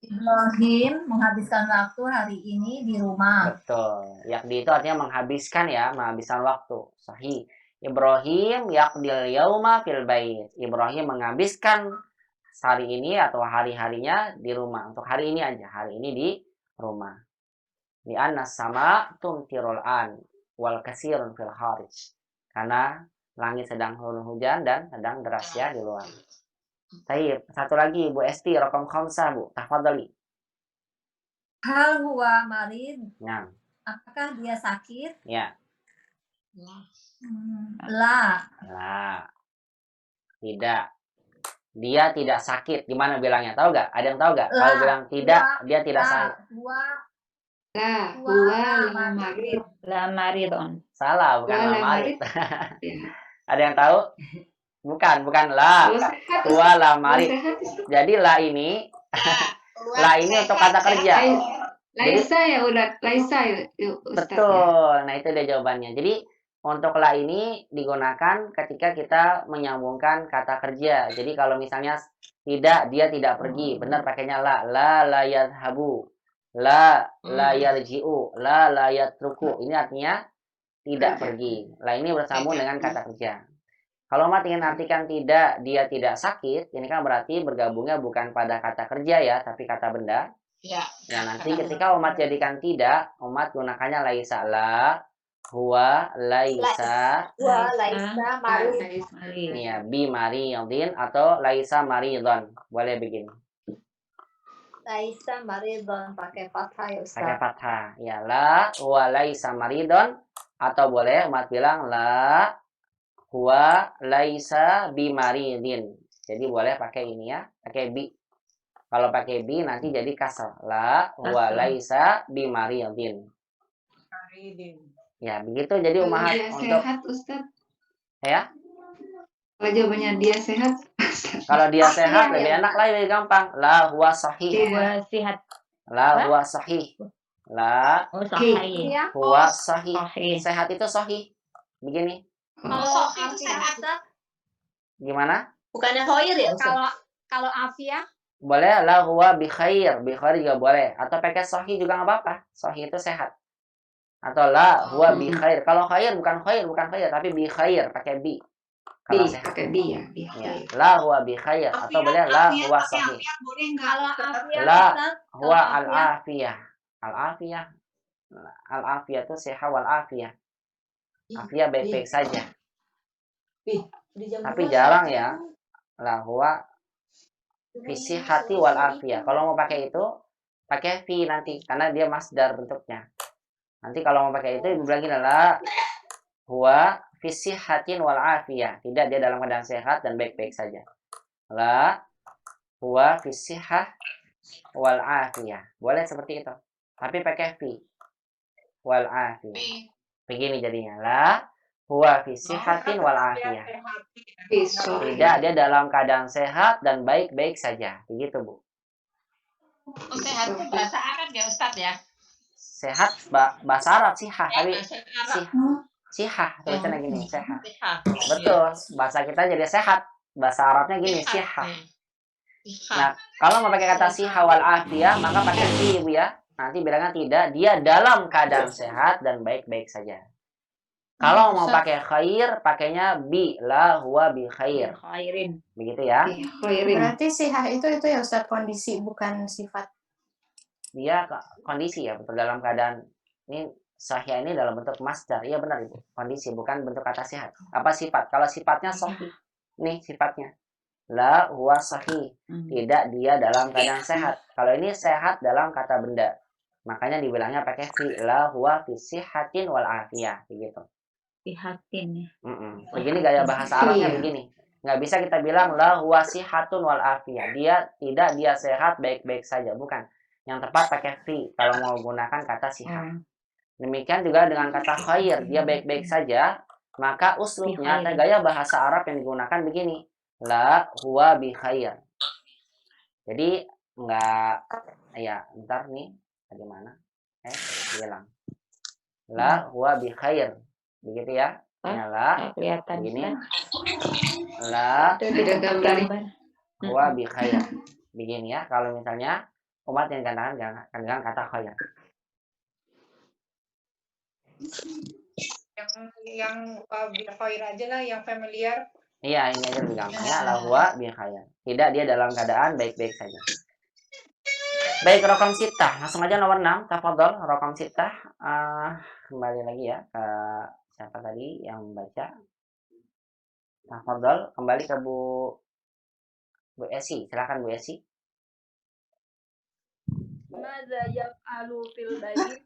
Ibrahim menghabiskan waktu hari ini di rumah. Betul. Yaqdi itu artinya menghabiskan ya, menghabiskan waktu. Sahih. Ibrahim yaqdil yauma fil bait. Ibrahim menghabiskan hari ini atau hari-harinya di rumah. Untuk hari ini aja, hari ini di rumah. Li anna sama tumtirul an wal kasirun fil kharij. Karena langit sedang hujan dan sedang deras ya di luar. Baik, satu lagi Bu Esti, rokom khamsah Bu, tafadhali. Hal huwa marid. Ya. Apakah dia sakit? Ya. La. Tidak. Dia tidak sakit. Gimana bilangnya? Tahu nggak? Ada yang tahu nggak? Kalau bilang tidak, dia tidak sakit. La maridon. Salah, bukan la marid. Ada yang tahu? Bukan la. Huwa la marid. Jadi la ini untuk kata kerja. Laisa ya udah, laisa ya. Betul. Nah, itu dia jawabannya. Jadi untuk la ini digunakan ketika kita menyambungkan kata kerja. Jadi kalau misalnya tidak, dia tidak pergi. Benar pakainya la yadhabu. La yarji'u. La yatruku. Ini artinya tidak pergi. La ini bersambung dengan kata kerja. Kalau umat ingin artikan tidak, dia tidak sakit, ini kan berarti bergabungnya bukan pada kata kerja ya, tapi kata benda. Ya, nanti ketika umat jadikan tidak, umat gunakannya laisa la, huwa laisa marid. Ya, bi maridin atau laisa maridon. Boleh begini. Laisa maridon pakai fathah ya Ustaz. Pakai fathah. Ya, la huwa laisa maridon, atau boleh umat bilang la huwa laisa bi maridin. Jadi boleh pakai ini ya, pakai bi. Kalau pakai bi nanti jadi kasar. La huwa laisa bi maridin. Ya, begitu jadi umahat dia untuk sehat, Ustaz. Ya. Kalau jawabannya dia sehat. Kalau dia sehat lebih enak lah, lebih gampang. La huwa sahih. Huwa sehat. La huwa sahih. La huwa sahih. Sehat itu sahih. Begini. Kalau itu sehat. Gimana? Bukannya khair ya Ustaz? Kalau afiah? Boleh la huwa bi khair. Bi khair juga boleh. Atau pakai sahih juga nggak apa-apa. Sahih itu sehat. Atau la huwa bi khair. Kalau khair bukan khair, tapi bi khair pakai bi. Kalau sehat pakai bi ya, bi khair. La huwa bi khair atau boleh la huwa sahih. Kalau afiah La huwa al afiyah. Al afiyah. Al afiyah itu sehat wal afiyah. Afiyah baik-baik saja. Tapi jarang ya. La huwa fi hati wal afiyah. Kalau mau pakai itu pakai fi nanti karena dia masdar bentuknya. Nanti kalau mau pakai itu bilang gini, la huwa fi sihhatin wal afiyah. Tidak, dia dalam keadaan sehat dan baik-baik saja. La huwa fi sihhah wal afiyah. Boleh seperti itu. tapi pakai fi wal afiyah. Fi. Begini jadinya, la huwa fi sihatin wal afiyah. Tidak, dia dalam keadaan sehat dan baik-baik saja. Begitu, Bu. Oh, sehat itu bahasa Arab ya, Ustadz ya? Sehat bahasa Arab sihah, tapi Bahasa Arab. sihah tulisannya gini, sehat. Sihah. Betul, bahasa kita jadi sehat. Bahasa Arabnya gini, sihah. Nah, kalau mau pakai kata sihah wal afiyah, maka pakai fi, Bu ya. Nanti bilangnya tidak, dia dalam keadaan sehat dan baik-baik saja. Kalau mau pakai khair, pakainya bi, la huwa bi khair. Khairin. Begitu ya. Berarti sihah itu ya Ustaz, kondisi bukan sifat. Dia kondisi ya, betul, dalam keadaan ini sahih ini dalam bentuk masdar. Iya benar Ibu. Kondisi bukan bentuk kata sehat. Apa sifat? Kalau sifatnya sahih. Nih sifatnya. La huwa sahih. Tidak dia dalam keadaan sehat. Kalau ini sehat dalam kata benda. Makanya dibilangnya pakai fi, la huwa fi sihatin wal afiyah, begitu. Sihatin ya. Begini gaya bahasa Arabnya begini. Nggak bisa kita bilang la huwa sihatun wal afiyah. Dia sehat baik-baik saja, bukan. Yang tepat pakai fi kalau mau gunakan kata sihah. Demikian juga dengan kata khair, dia baik-baik saja, maka uslubnya atau gaya bahasa Arab yang digunakan begini. La huwa bi khair. Jadi enggak ya, bentar nih. Bagaimana? Hilang. La huwa bi khair. Begitu ya. La kelihatan begini. La huwa bi khair. Begini ya. Kalau misalnya umat yang katakan dengan kata khair. Yang bi khair aja lah, yang familiar. Iya, ini aja lebih gampang ya. La huwa bi khair. Tidak, dia dalam keadaan baik-baik saja. Baik, rokam sitah. Langsung aja nomor 6. Tafadhol, rokam sitah. Kembali lagi ya ke siapa tadi yang membaca. Tafadhol, kembali ke Bu Esi. Silakan Bu Esi. Madza yaf'alu fil bait?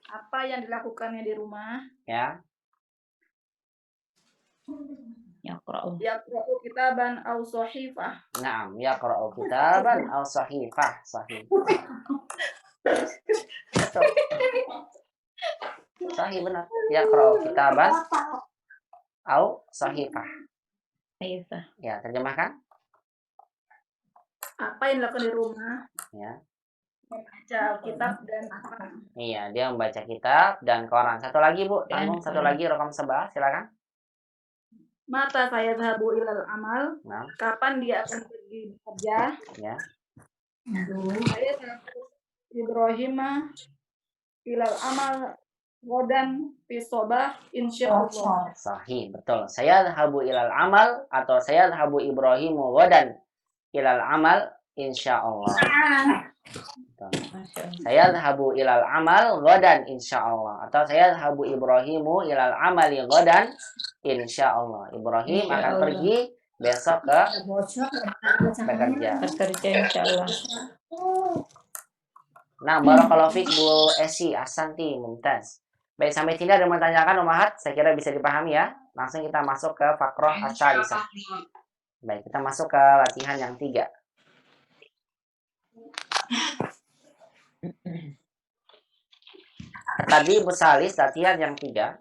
Apa yang dilakukannya di rumah? Ya. Yaqra'u kitaban aw sahifah. Naam, yaqra'u kitaban aw sahifah. Sahih. Betul. Sahih benar. Yaqra'u kitaban aw sahifah. Ya, terjemahkan. Apa yang dilakukan di rumah? Ya. Membaca kitab dan koran. Iya, dia membaca kitab dan koran. Satu lagi Bu, tanggung satu lagi rokam sebelah, silakan. Mata saya zahabu ilal amal. Nah. Kapan dia akan pergi bekerja? Ya. Saya zahabu Ibrahim ilal amal godan fi sobah insyaallah. Sahih, betul. Saya zahabu ilal amal atau saya zahabu Ibrahim godan ilal amal insyaallah. Saya zahabu ilal amal godan insyaallah atau saya zahabu Ibrahimu ilal amali godan insyaallah. Ibrahim akan pergi besok ke bekerja. Insyaallah. Nah, barakallahu fiik Bu Esi, Asanti, mumtaz. Baik, sampai sini ada yang menanyakan Umahat, saya kira bisa dipahami ya. Langsung kita masuk ke Faqrah As-Salisah. Baik, kita masuk ke latihan yang 3. Tadi Busalis latihan yang 3.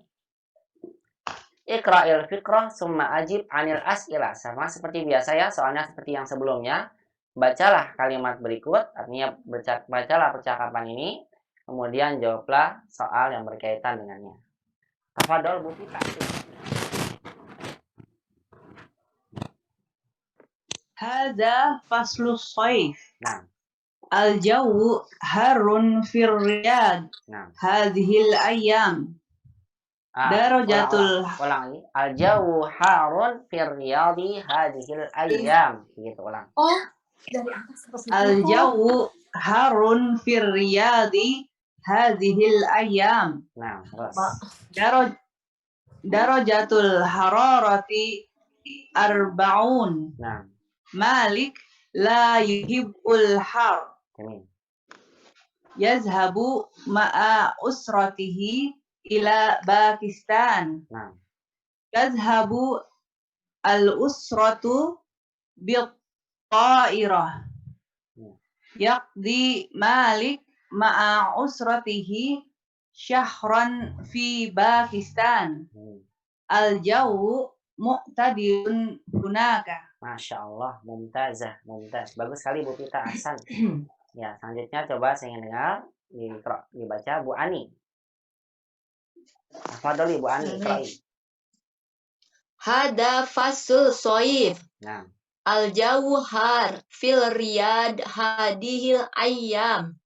Iqra'il fiqrah summa ajib anil as'ilah. Sama seperti biasa ya, soalnya seperti yang sebelumnya. Bacalah kalimat berikut, artinya bacalah percakapan ini, kemudian jawablah soal yang berkaitan dengannya. Tafadhol Bu Fita. Hadza faslus shaif. Nah. Al-jawu harun fir riyad. Nah. Hadhil ayyam. Darajatul ulang lagi. Al-jawu harun fir riyadi hadhil ayyam. Gitu ulang. Dari atas terus. Al-jawu harun fir riyadi hadhil ayyam. Nah, terus. Darajatul hararati arba'un. Nah. Malik la yuhibbul har. Amin. Yazhabu ma'a usratihi ila Pakistan. Nah. Yazhabu al-usratu bil-ta'irah. Yaqdi Malik ma'a usratihi syahran fi Pakistan. Al-jawu mu'tadilun hunaka. Masya Allah, mumtazah, mumtaz. Bagus sekali Bu Pita, ahsan. Ya, selanjutnya coba saya ingin dengar dibaca Bu Ani. Fadhali Bu Ani, iqra'i. Hada fasul soif. Nah, Al-jawu har fil riyad hadihil ayyam.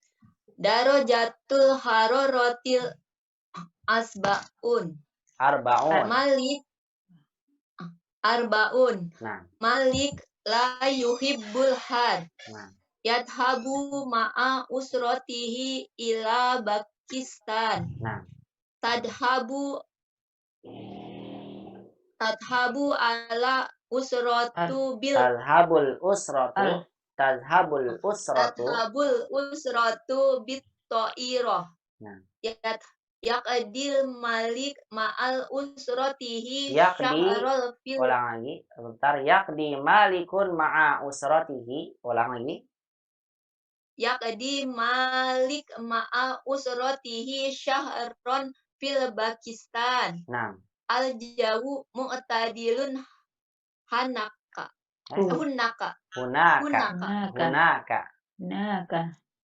Darajatul hararatil asbaun. arba'un. Arbaun. Nah, Malik la yuhibbul har. nah, Yadhabu ma'a usrotihi ila Pakistan. nah. Tadhabu ala usratu bil Tadhabul usratu. Tadhabul usratu. Tadhabul usratu bit ta'irah. Nah. Yaqdil malik ma'al usratihi Yaqdi, syahrul fil. ulang lagi, bentar. Yaqdi malikun ma'a usratihi, ulang lagi. Yaqdi malik ma'a usratihi syahron fil Pakistan. Nah, Al-jawu mu'tadilun hunaka.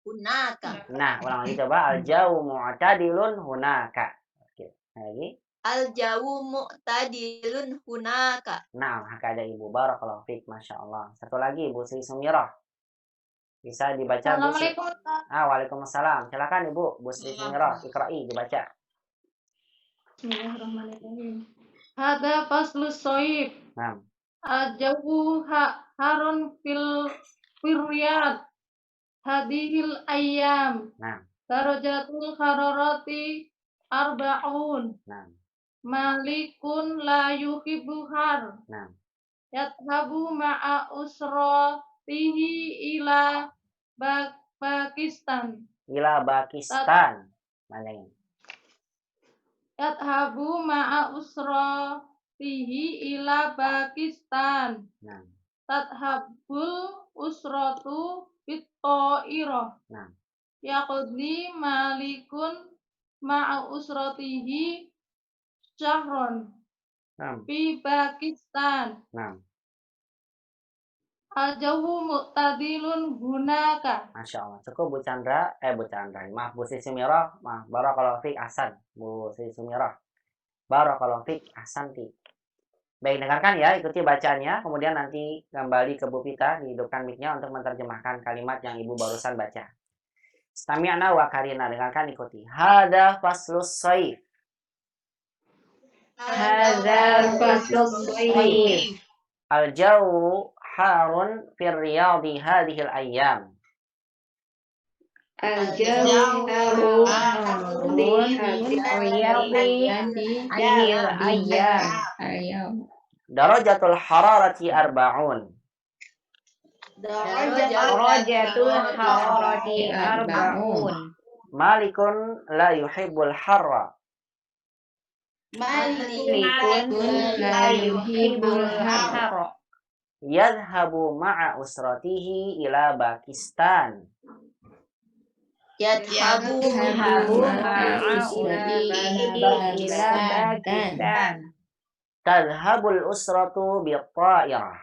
hunaka. Nah, ulang lagi coba. Al-jawu mu'tadilun hunaka. Oke, lagi. Al-jawu mu'tadilun hunaka. Nah, hakada Ibu. Barakallahu fiik, Masya Allah. Satu lagi Ibu Sri Sumirah. Bisa dibaca Bu Sri. Waalaikumsalam. Silakan Ibu. Bu Sri Sumirah, iqra'i, dibaca. Bismillahirrahmanirrahim. Hada faslus soif. Nah, Al-jawu harun fil riyad hadihil ayyam. nah, Darajatul hararati arba'un. nah, Malikun la yuhibbu har. nah. Yadhabu ma'a usratihi ila Pakistan. Ila Pakistan. Mana ini? Yadhabu ma'a usratihi ila Pakistan. Nah, Tadhabul usratu bit-ta'irah. nah. Yaqdi malikun ma'a usratihi syahron Nah, fi Pakistan. nah. Al-jawu mu'tadilun hunaka. Masya Allah. Cukup Bu Chandra. Bu Chandra. Maaf Bu Sri Sumirah. Maaf. Barakallahu fiik, ahsan. Bu Sri Sumirah. Barakallahu fiik, ahsanti. Baik, dengarkan ya. Ikuti bacaannya. Kemudian nanti kembali ke Bu Pita. Dihidupkan mic-nya untuk menerjemahkan kalimat yang Ibu barusan baca. Istami'na wa karina. Dengarkan, ikuti. Hada faslus soif. Hada faslus soif. Al-jawu harun fir riyadi hadhil ayyam. Al-jawu harun fil riyadi hadhil ayyam. Darajatul hararati arba'un. Darajatul hararati arba'un. Malikun la yuhibbul harra. Malikun la yuhibbul harra. Yadhabu ma'a usratihi ila Pakistan. Yadhabu ma'a usratihi ila Pakistan. Tadhabul usratu bit-ta'irah.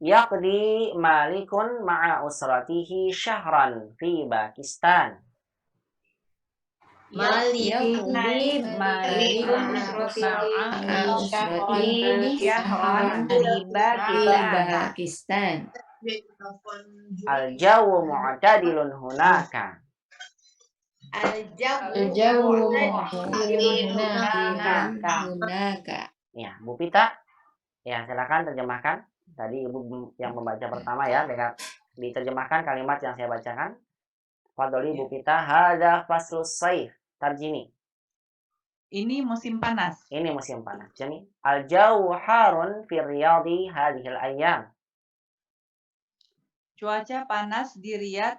Yaqdi malikun ma'a usratihi syahran fi Pakistan. Malikun ma'a usratihi syahran fi Pakistan. Al-jawu mu'tadilun hunaka. Al-jawu mu'tadilun hunaka. Ya, Bu Pita. Ya, silakan terjemahkan. Tadi Ibu yang membaca pertama ya, dengan diterjemahkan kalimat yang saya bacakan. Fadholi Bu Pita. Hada faslus saif. Tarjimi. Ini musim panas. Ini musim panas. Jadi, al-jawu harun fir riyadi hadhil ayyam. Cuaca panas di Riyadh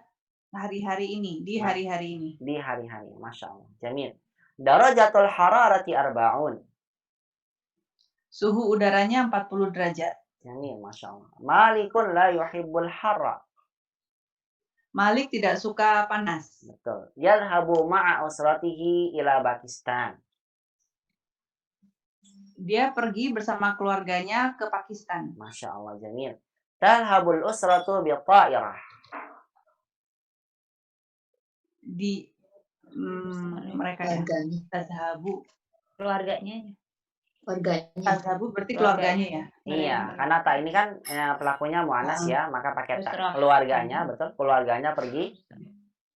hari-hari ini, di hari-hari ini. Di hari-hari, Masya Allah. Jamil. Darajatul hararati arba'un. Suhu udaranya 40 derajat. Jamil, Masya Allah. Malikun la yuhibbul harra. Malik tidak suka panas. Betul. Yadhabu ma'a usratihi ila Pakistan. Dia pergi bersama keluarganya ke Pakistan. Masya Allah, jamil. Talhabul usratu bi ta'irah. Mereka ya. Tazhabu. Keluarganya. Tazhabu berarti keluarganya ya. Iya, karena tak ini kan pelakunya muannas ya, maka pakai tak. Keluarganya, betul. Keluarganya pergi.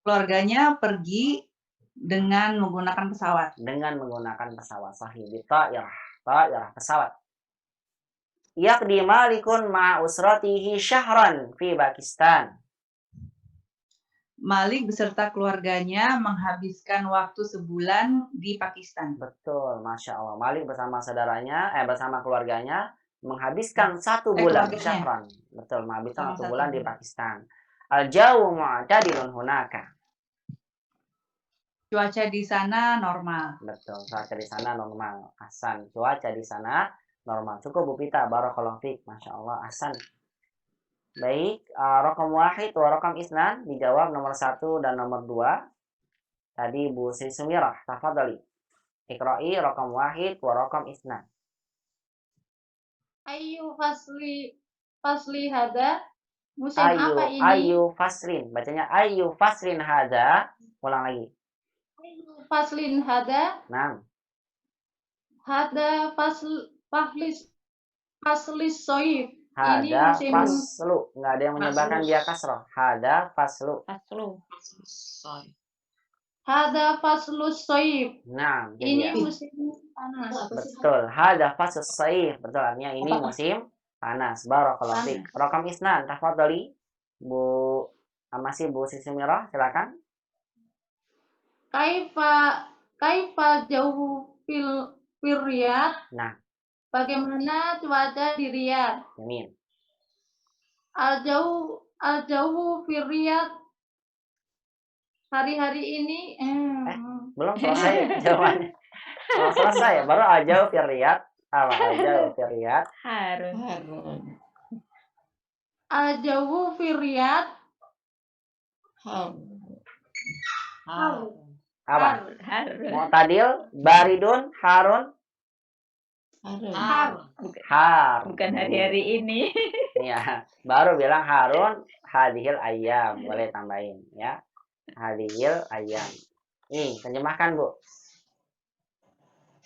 Keluarganya pergi dengan menggunakan pesawat. Dengan menggunakan pesawat. Sahih. Bi ta'irah. Ta'irah, pesawat. Yaqdi Malikun ma'a usratihi syahran fi Pakistan. Malik beserta keluarganya menghabiskan waktu sebulan di Pakistan. Betul, Masya Allah. Malik bersama saudaranya, bersama keluarganya menghabiskan 1 bulan syahran. Betul, menghabiskan 1 bulan di Pakistan. Al-jawu mu'tadilun hunaka. Cuaca di sana normal. Betul, cuaca di sana normal. Hasan, cuaca di sana normal. Cukup Bu Pita, barakallahu fiik. Masya Allah, Hasan. Baik, raqam wahid wa raqam isnan dijawab nomor 1 dan nomor 2. Tadi Bu Sri Sumirah, tafadhali. Iqra'i raqam wahid wa raqam isnan. Ayu fasli hada. Musim apa ini? Ayu faslin. Bacanya ayu faslin hada. Ulang lagi. Ayu faslin hada. Nah. Hada faslis soif. Hada faslu. Nggak ada yang menyebabkan dia kasrah. Hada faslu. Hada faslus soif. Nah, ini musim panas. Betul. Hada faslus soif. Betul, artinya ini musim panas. Barakallahu fiik. Raqam isnan, tafadhali. Masih Bu Sri Sumirah, silakan. Kaifa jauh fil Riyadh. Nah. Bagaimana cuaca di Riyadh? Amin. Al-jauh fil Riyadh hari-hari ini belum selesai jawabannya. Belum selesai, baru al-jauh fil Riyadh. Apa al-jauh fil Riyadh? Harun. Al-jauh fil Riyadh. Apa? Mu'tadil, baridun, harun. Bukan hari-hari ini. Ya, baru bilang harun hadhil ayyam, boleh tambahin ya. Hadhil ayyam. Nih, terjemahkan Bu.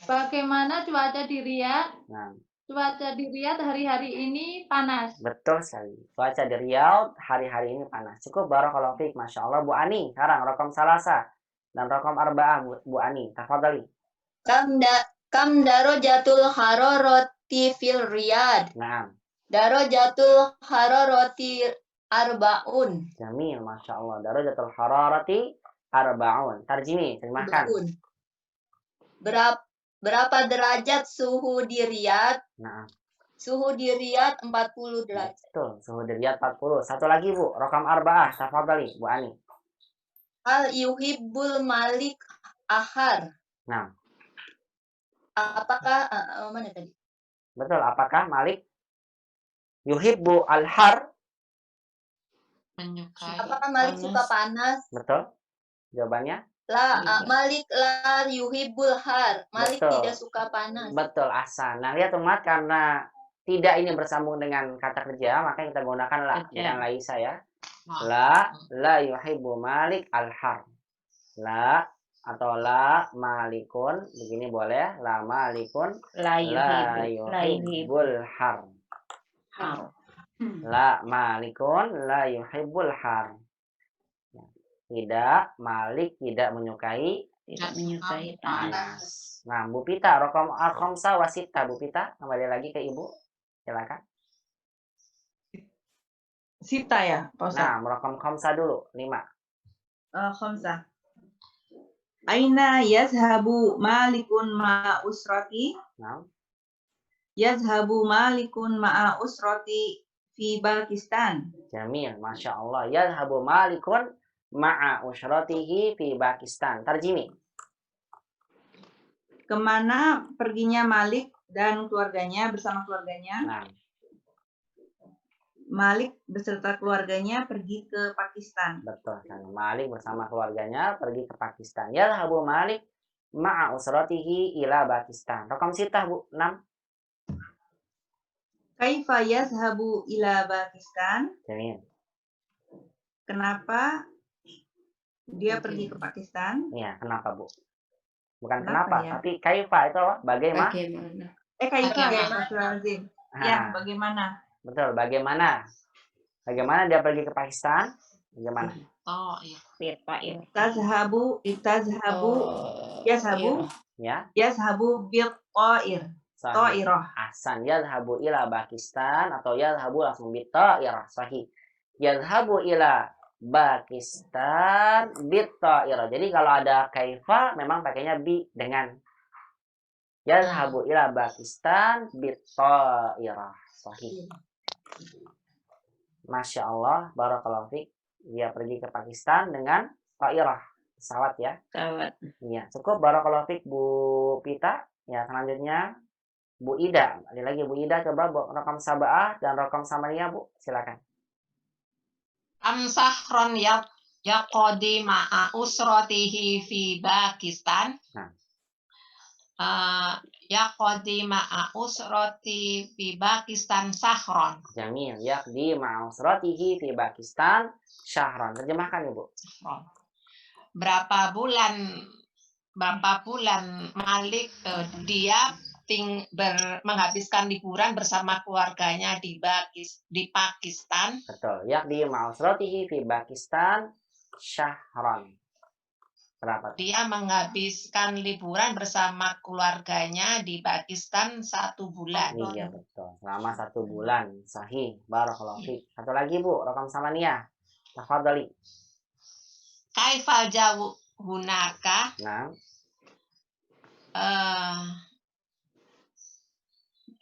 Bagaimana cuaca di Riyadh? Nah. Cuaca di Riyadh hari-hari ini panas. Betul sekali. Cuaca di Riyadh hari-hari ini panas. Cukup, barakallahu fiik. Masya Allah. Bu Ani, sekarang raqam salasa dan raqam arba'ah Bu Ani. Tafadhali. Kam darajatul hararati fil Riyadh. Naam. Darajatul hararati arba'un. Jamil, Masya Allah. Darajatul hararati arba'un. Tarjimi, terjemahkan. Berapa derajat suhu di Riyadh? Nah. Suhu di Riyadh 40 derajat. Betul, suhu di Riyadh 40. Satu lagi Bu, raqam arba'ah. Tafadhali, Bu Ani. Hal yuhibbul malik ahar. Nah. Apakah mana tadi? Betul, apakah Malik yuhibbu al-har? Menyukai. Apakah Malik suka panas? Betul. Jawabannya? Malik la yuhibbul har. Malik betul. Tidak suka panas. Betul, Ahsan. Nah, lihat umat, karena tidak ini bersambung dengan kata kerja, maka kita gunakan la dengan laisa ya. La yuhibbu Malik al-har. La atau la malikun, begini boleh. La malikun la yuhibbul har. La malikun la yuhibbul har. Tidak, Malik tidak menyukai panas. Nah, Bu Pita, raqam al-khamsa wa sitta. Bu Pita, kembali lagi ke Ibu. Silakan. Sita ya, Pak Ustaz. Nah, raqam khamsa dulu, 5. Khamsa. Aina yazhabu malikun ma'a usrati? Nah. Yazhabu malikun ma'a usrati fi Pakistan. Jamil, Masya Allah. Yazhabu malikun ma'a usratihi fi Pakistan. Tarjimi. Kemana perginya Malik dan keluarganya bersama keluarganya? Nah, Malik beserta keluarganya pergi ke Pakistan. betul. Malik bersama keluarganya pergi ke Pakistan. Yadhabu Malik ma'a usratihi ila Pakistan. Raqam sitah, Bu. 6. Kaifa yazhabu ila Pakistan? Jamil. Kenapa dia pergi ke Pakistan? Iya, kenapa, Bu? Bukan Kenapa kenapa, ya? tapi kaifa itu apa? Bagaimana? Bagaimana? Kaifa ya, Bagaimana? Astagfirullahaladzim. Ah, Ya, bagaimana? betul. Bagaimana? Bagaimana dia pergi ke Pakistan? Bagaimana? Oh iya. Bita'ir. Tazhabu, yazhabu, Ya. yazhabu bil ta'ir. Sahih. Ta'irah. Ahsan. Yadhabu ila Pakistan atau yadhabu langsung bita'irah. Sahih. Yadhabu ila Pakistan bita'irah. Jadi kalau ada kaifa memang pakainya bi dengan. Yadhabu ila Pakistan bita'irah. Sahih. Masya Allah, barakallahu fiik. Dia pergi ke Pakistan dengan ta'irah, pesawat ya. Pesawat. Iya, cukup barakallahu fiik Bu Pita. Ya, selanjutnya Bu Ida. Ada lagi Bu Ida, coba rakam sab'ah dan rakam samaniyah, Bu. Silakan. Amsahron yaqodi ma'a usrotihi fi Pakistan. Nah. Yaqodi ma'a usroti fi Pakistan sahron. Jamil. Yaqdi ma'usratihi fi Pakistan syahran. Terjemahkan, Ibu. Berapa bulan Malik dia menghabiskan liburan bersama keluarganya di Pakistan. Betul. Yaqdi ma'usratihi fi Pakistan syahran. Berapa? Dia menghabiskan liburan bersama keluarganya di Pakistan 1 bulan. Iya, betul. Selama 1 bulan. Sahih. Barakallahu fiik. Satu lagi, Bu. Rakam samaniyah. Tafadhali. Kaifal jawu hunaka. Nah.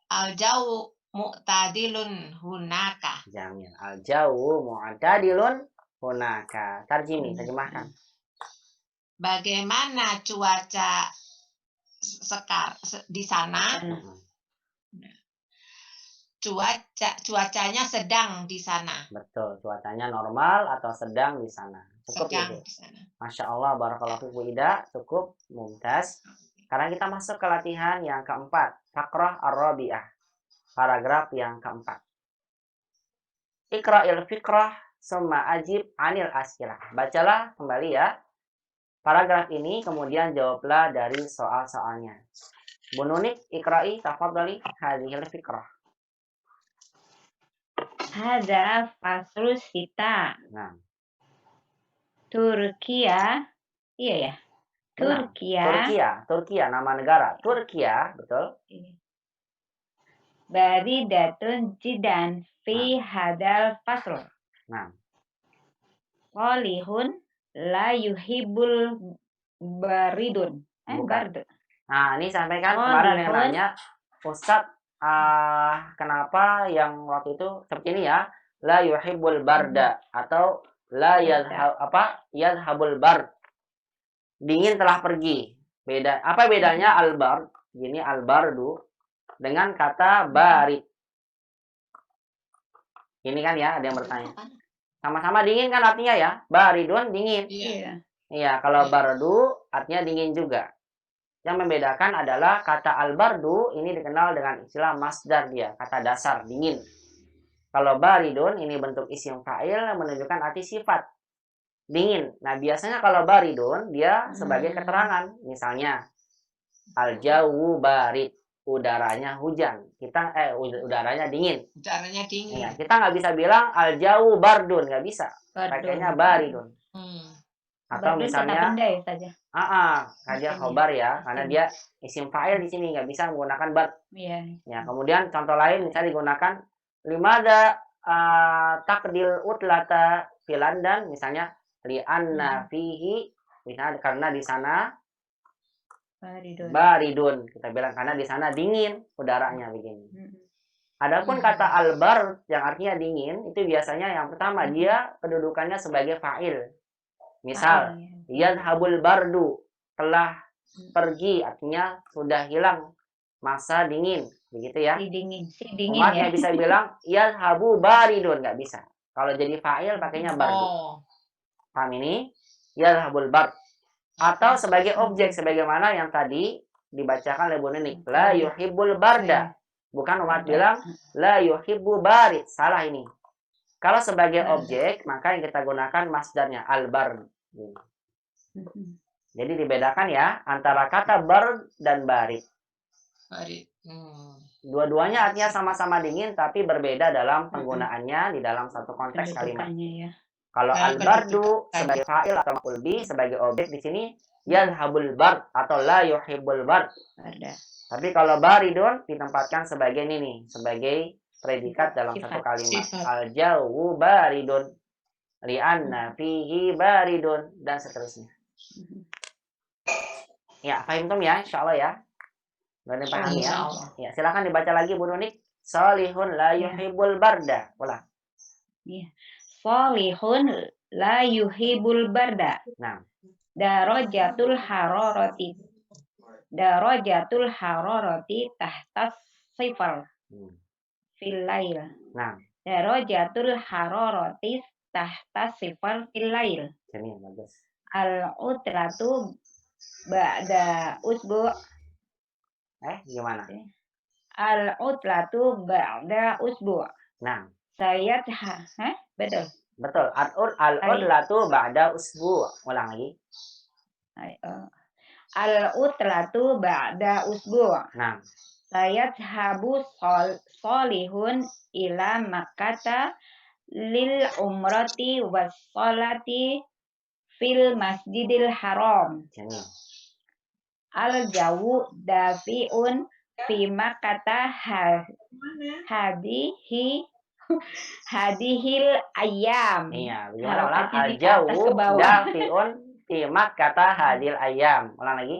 Al-jawu mu'tadilun hunaka. Jamil. Al-jawu mu'tadilun hunaka. Tarjimi, terjemahkan. Bagaimana cuaca di sana? Cuacanya sedang di sana. Betul, cuacanya normal atau sedang di sana. Cukup sedang Ibu. Di sana. Masya Allah, barakallahu fiik Bu Ida. Cukup, mumtaz. Sekarang kita masuk ke latihan yang keempat. Faqrah ar-rabi'ah. Paragraf yang keempat. Iqra'il fiqrah summa ajib anil as'ilah. Bacalah kembali ya. Paragraf ini kemudian jawablah dari soal-soalnya. Bu Nunik, ikra'i tafadhali hadhil fikrah. Hadza faslus kita. Nah. Turkiya. Iya ya. Turkiya nama negara. Turkiya, betul? Baridatun jidan fi hadal fasl. Nah. Qalihun la yuhibbul baridun. Bardun. Nah, ini sampaikan kemarin yang nanya, Ustadz, kenapa yang waktu itu seperti ini ya, la yuhibbul barda atau la yadhabul bard. Dingin telah pergi. Apa bedanya al-bard? Gini al-bardu dengan kata barid. Ini kan ya, ada yang bertanya. Sama-sama dingin kan artinya ya? Baridun dingin. Iya. Iya, kalau bardu artinya dingin juga. Yang membedakan adalah kata al-bardu ini dikenal dengan istilah masdar dia, kata dasar dingin. Kalau baridun ini bentuk isim fa'il menunjukkan arti sifat dingin. Nah, biasanya kalau baridun dia sebagai keterangan. Misalnya al-jawu barid, udaranya hujan. Udaranya dingin. Udaranya dingin. Ya, kita nggak bisa bilang al-jawu bardun, nggak bisa. Pakainya baridun. Atau Bardun misalnya saja. Dia khobar ya, karena dia isim fa'il di sini nggak bisa menggunakan bard. Iya. Ya, kemudian contoh lain misalnya digunakan limada takdil utlata filandan, misalnya li anna fihi, misalnya karena di sana baridun. Kita bilang karena di sana dingin udaranya begini. Adapun kata al-bard yang artinya dingin itu biasanya yang pertama dia kedudukannya sebagai fa'il. Misal, yadhabul bardu, telah pergi, artinya sudah hilang masa dingin, begitu ya. Si dingin Umat ya. nggak bisa bilang yadhabu baridun, nggak bisa. Kalau jadi fa'il pakainya bardu. Oh. Paham ini? Yadhabul bard. Atau sebagai objek, sebagaimana yang tadi dibacakan oleh Bu Nenik. La yuhibbul barda. Bukan umat bilang la yuhibbu barid. Salah ini. Kalau sebagai objek, maka yang kita gunakan masdarnya al-bard. Jadi dibedakan ya antara kata bard dan barid. Barid. Dua-duanya artinya sama-sama dingin, tapi berbeda dalam penggunaannya di dalam satu konteks kalimat. Ya. Kalau al-bardu sebagai fa'il atau maf'ul bi, sebagai objek di sini yadhabul bard atau la yuhibbul bard. Tapi kalau baridun ditempatkan sebagai ini nih, sebagai predikat dalam satu kalimat. Al-jawu baridun li'anna fihi baridun dan seterusnya. Ya, paham tum ya, insyaallah ya. Udah paham ya? Ya, silakan dibaca lagi Bu Nunik. Salihun la yuhibbul barda. Ulang. Iya. Salihun la yuhibbul barda. Nah. Darajatul hararati tahtas sifar fil lail. Nah. Darajatul hararati tahtas sifar fil lail. Ini bagus. Al-utratu ba'da usbu'. Gimana? Al-utlatu ba'da usbu'. Nah. Betul. Betul. Al-utlatu ba'da usbu'. Ulang lagi. Al-utlatu ba'da usbu'. Nah. Sayadhabu salihun ila Makkata lil umrati was salati fil masjidil haram. Al-jawu dafi'un fi Makkata hadihil ayam. Iya, ulang. Al-jawu dafi'un fi Makkata hadil ayam. Ulang lagi.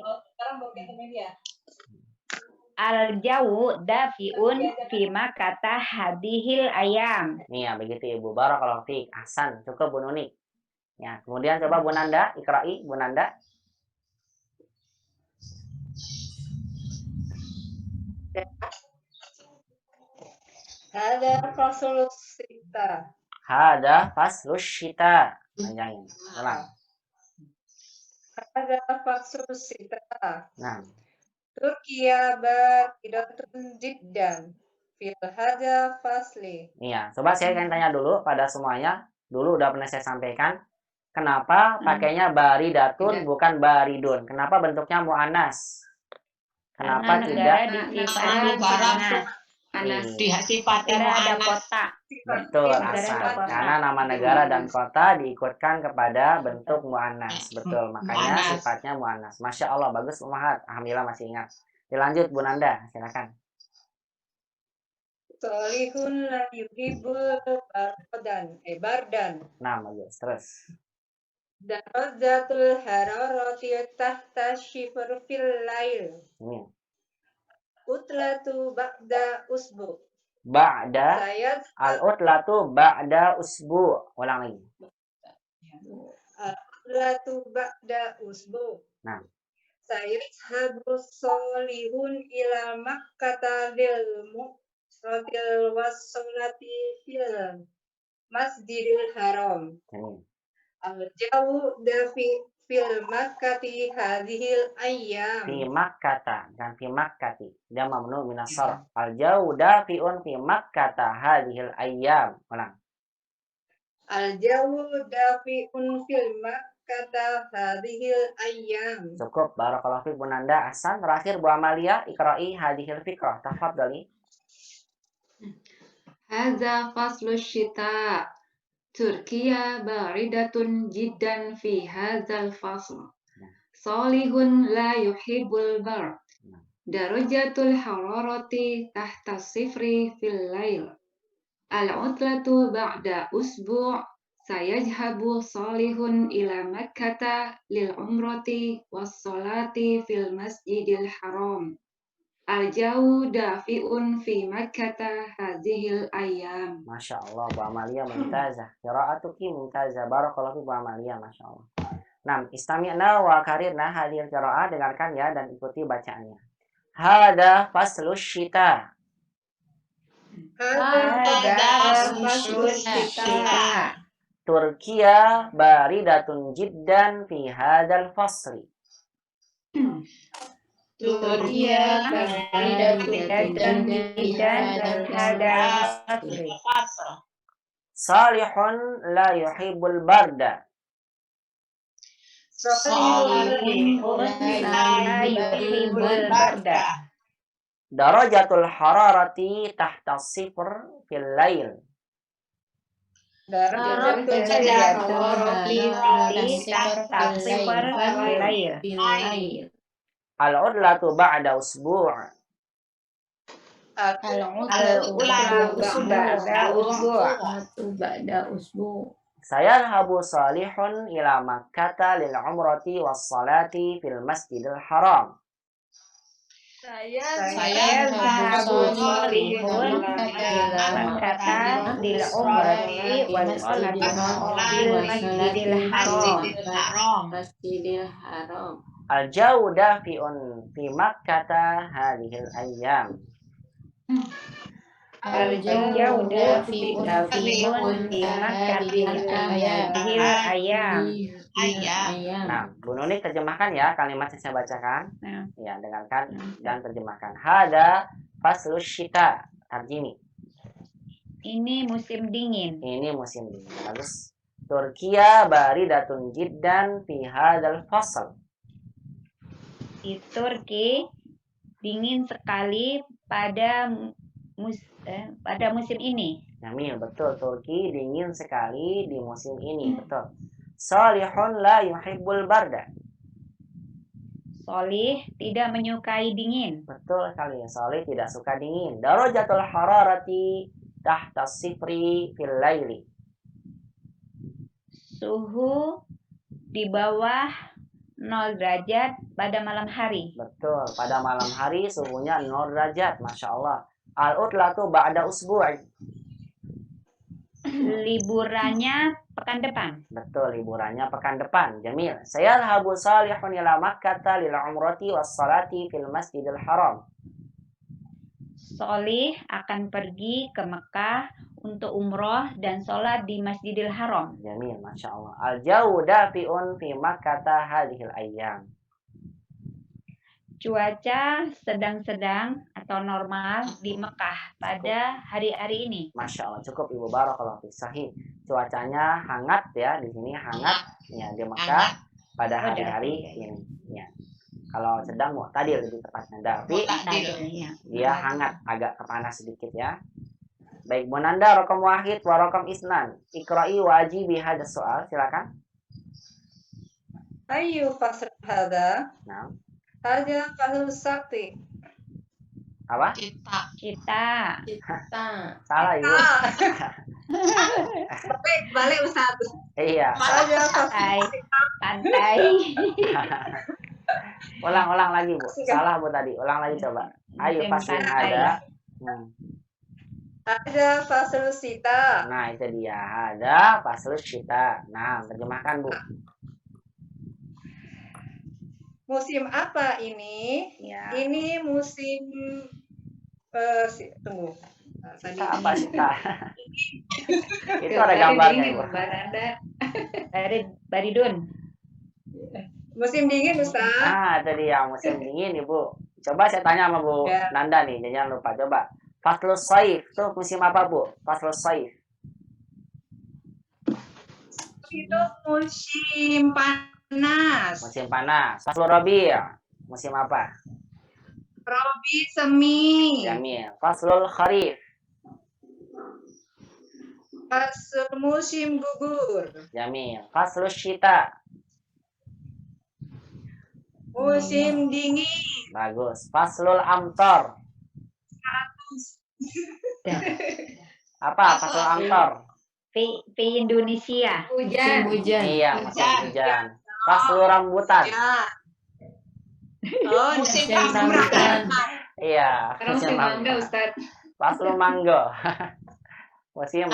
Al-jawu dafi'un fi Makkata hadihil ayam. Iya, begitu Ibu. Barakallahu fiik. Ahsan. Cukup Bu Nunik. Ya, kemudian coba Bu Nanda, ikra'i Bu Nanda. Hada faslus syita. Hada faslus syita. Panjangin. Ulang. Hada faslus syita. Nah. Turkiya baridatun jiddan fil hada fasli. Iya, coba saya akan tanya dulu pada semuanya. Dulu udah pernah saya sampaikan. Kenapa pakainya baridatun bukan baridun? Kenapa bentuknya mu'annas? Kenapa tidak? Disifati ada kota. Betul, asal. Karena nama negara dan kota diikutkan kepada bentuk mu'annas. Betul, makanya sifatnya mu'annas. Masya Allah, bagus Umahat. Alhamdulillah masih ingat. Dilanjut Bu Nanda, silakan. Salihun la yuhibbul bardan. Nah, bagus. Terus. Darajatul hararati tahta shifr fil lail. Utlatu ba'da usbu. Ba'da. Al-utlatu ba'da usbu. Ulang lagi. Al-utlatu ba'da usbu. Nah. Sayadhabu salihun ila Makkata lil mu'ratil wassalati fil masjidil haram. Al-jawu dafi fil makkati hadhil ayyam. Fi makkata, dan fi makkati. Dia mamnu minas sarf. Al-jawu dafi'un fi makkata hadhil ayyam. Ulang. Al-jawu dafi'un fil makkata hadhil ayyam. Cukup, barakallahu fiik Bu Nanda. Ahsan. Terakhir Bu Amalia, ikra'i hadhil fikrah. Tafadhali. Hadza faslu syita. Turkiya baridatun jiddan fi hadzal fasl. Salihun la yuhibbul bard. Darajatul hararati tahta sifri fil lail. Al-utlatu ba'da usbu' sayajhabu salihun ila Makkata lil umrati was salati fil masjidil haram. Al-jawu dafi'un fi Makkata hadhil ayyam. Masya Allah, Bu Amalia mumtazah. Qira'atuki mumtazah. Barakallahu fi Bu Amalia, Masya Allah. Nah, istami'na wa karirna hadhil qira'ah, dengarkan ya dan ikuti bacaannya. Hada faslus syita. Hada faslus syita. Turkiya baridatun jiddan fi hadal fasli. Turkiya baridatun jiddan fi hadal fasli. Salihun la yuhibbul barda. Salihun la yuhibbul barda. Darajatul hararati tahta sifr fil lail. Darajatul hararati tahta sifr fil lail. Al-udlatu ba'da usbu'. Ba'da usbu'. Sayadhabu salihun ila makkata lil umrati was salati fil masjidil haram. Sayadhabu salihun ila makkata lil umrati was salati fil masjidil haram. Al-jawu dafi'un fi makkata hadhil ayyam. Al-jawu dafi'un fi makkata hadhil ayyam. Nah, Bu Nuni terjemahkan ya kalimat yang saya bacakan. Ya, dengarkan dan terjemahkan. Hada faslus syita. Tarjimi. Ini musim dingin. Ini musim dingin. Bagus. Turkiya baridatun jiddan fi hadal fasl. Di Turki dingin sekali pada musim ini. Jamil, betul. Turki dingin sekali di musim ini, betul. Salihun la yuhibbul barda. Solih tidak menyukai dingin. Betul sekali. Salih tidak suka dingin. Darajatul hararati tahta sifri fil laili. Suhu di bawah 0 derajat pada malam hari. Betul, pada malam hari suhunya 0 derajat, Masya Allah. Al-utlatu ba'da usbu'i. Liburannya pekan depan. Betul, liburannya pekan depan. Jamil. Sayadhabu salihun ila makkata lil umrati was salati fil masjidil haram. Solih akan pergi ke Mekah untuk umroh dan sholat di Masjidil Haram. Jamil, Masya Allah. Al-jawu dafi'un fi makkata hadhil ayyam. Cuaca sedang-sedang atau normal di Mekah pada hari-hari ini. Masya Allah, cukup Ibu Barakallahu fiik. Sahih. Cuacanya hangat ya, di sini hangat ya di Mekah pada hari-hari ini. Ya. Kalau sedang mu'tadil lebih tepatnya, tapi dia hangat, agak kepanas sedikit ya. Baik, Bu Nanda, rokam wahid wa rokam isnan. Ikra'i wa ajibi hadas soal, silakan. Ayu fasr hada. Nah. Hada fasr sakti. Apa? Kita. Salah, Ibu. Balik Ustaz. Iya. Pantai. Ulang lagi, Bu. Salah, Bu, tadi. Ulang lagi coba. Ayo, pasin ada. Ada fasl sita. Nah, itu dia. Ada fasl sita. Nah, terjemahkan, Bu. Musim apa ini? Ya. Ini musim tunggu. Sita apa sita? Itu ada gambarnya, Bu. Baridun. Musim dingin, Ustaz. Ah, itu dia musim dingin, Ibu. Coba saya tanya sama Bu Nanda nih, jangan lupa coba. Faslus Saif itu musim apa, Bu? Faslus Saif. Itu musim panas. Musim panas. Faslul Rabi' musim apa? Rabi semi. Jamil. Faslul Kharif. Fasl musim gugur. Jamil. Faslus Syita. Musim dingin. Bagus. Faslul Amtor. Apa faslul Amtor? Di Indonesia. Hujan. Iya, musim hujan. Faslul Rambutan. Oh, musim rambutan. Iya, Musim mangga, Ustaz. Faslul Manggo. Musim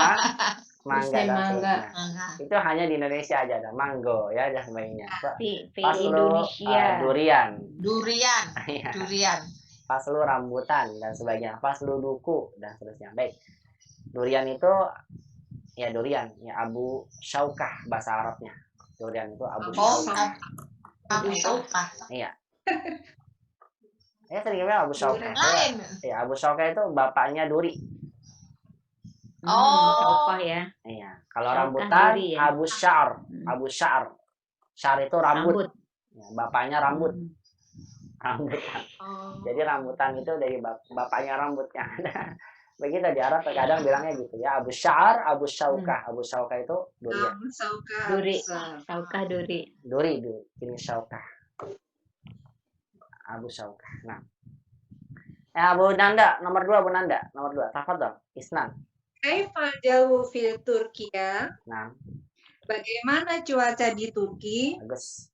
mangga Musim dan mangga. seterusnya. Itu hanya di Indonesia aja ada mango ya dan sebagainya. Di Faslu Indonesia. durian. Durian. Iya. Durian. Faslu rambutan dan sebagainya. Faslu duku dan seterusnya. Baik. Durian itu ya durian ya Abu Syaukah bahasa Arabnya. Durian itu Abu Syaukah. Abu Syaukah. Iya. Ya sering bilang Abu Syaukah. Lain. Ya Abu Syaukah itu bapaknya duri. Syaukah ya. Iya. Kalau Syaukah rambutan duri ya. Abu Syar. Abu Syar. Syar itu rambut. Rambut. Ya, bapaknya rambut. Rambutan. Jadi rambutan itu dari bapaknya rambutnya. Begitu di Arab terkadang bilangnya gitu ya. Abu Syar, Abu Syaukah. Abu Syaukah itu durian. Duri. Syaukah duri. Duri. Ini Syaukah. Abu Syaukah. Nah. Abu Nanda, nomor 2 Bu Nanda. Nomor 2. Tafadhol. Isnan. Kaifal jawu fil Turkiya? Nah. Bagaimana cuaca di Turki? Bagus.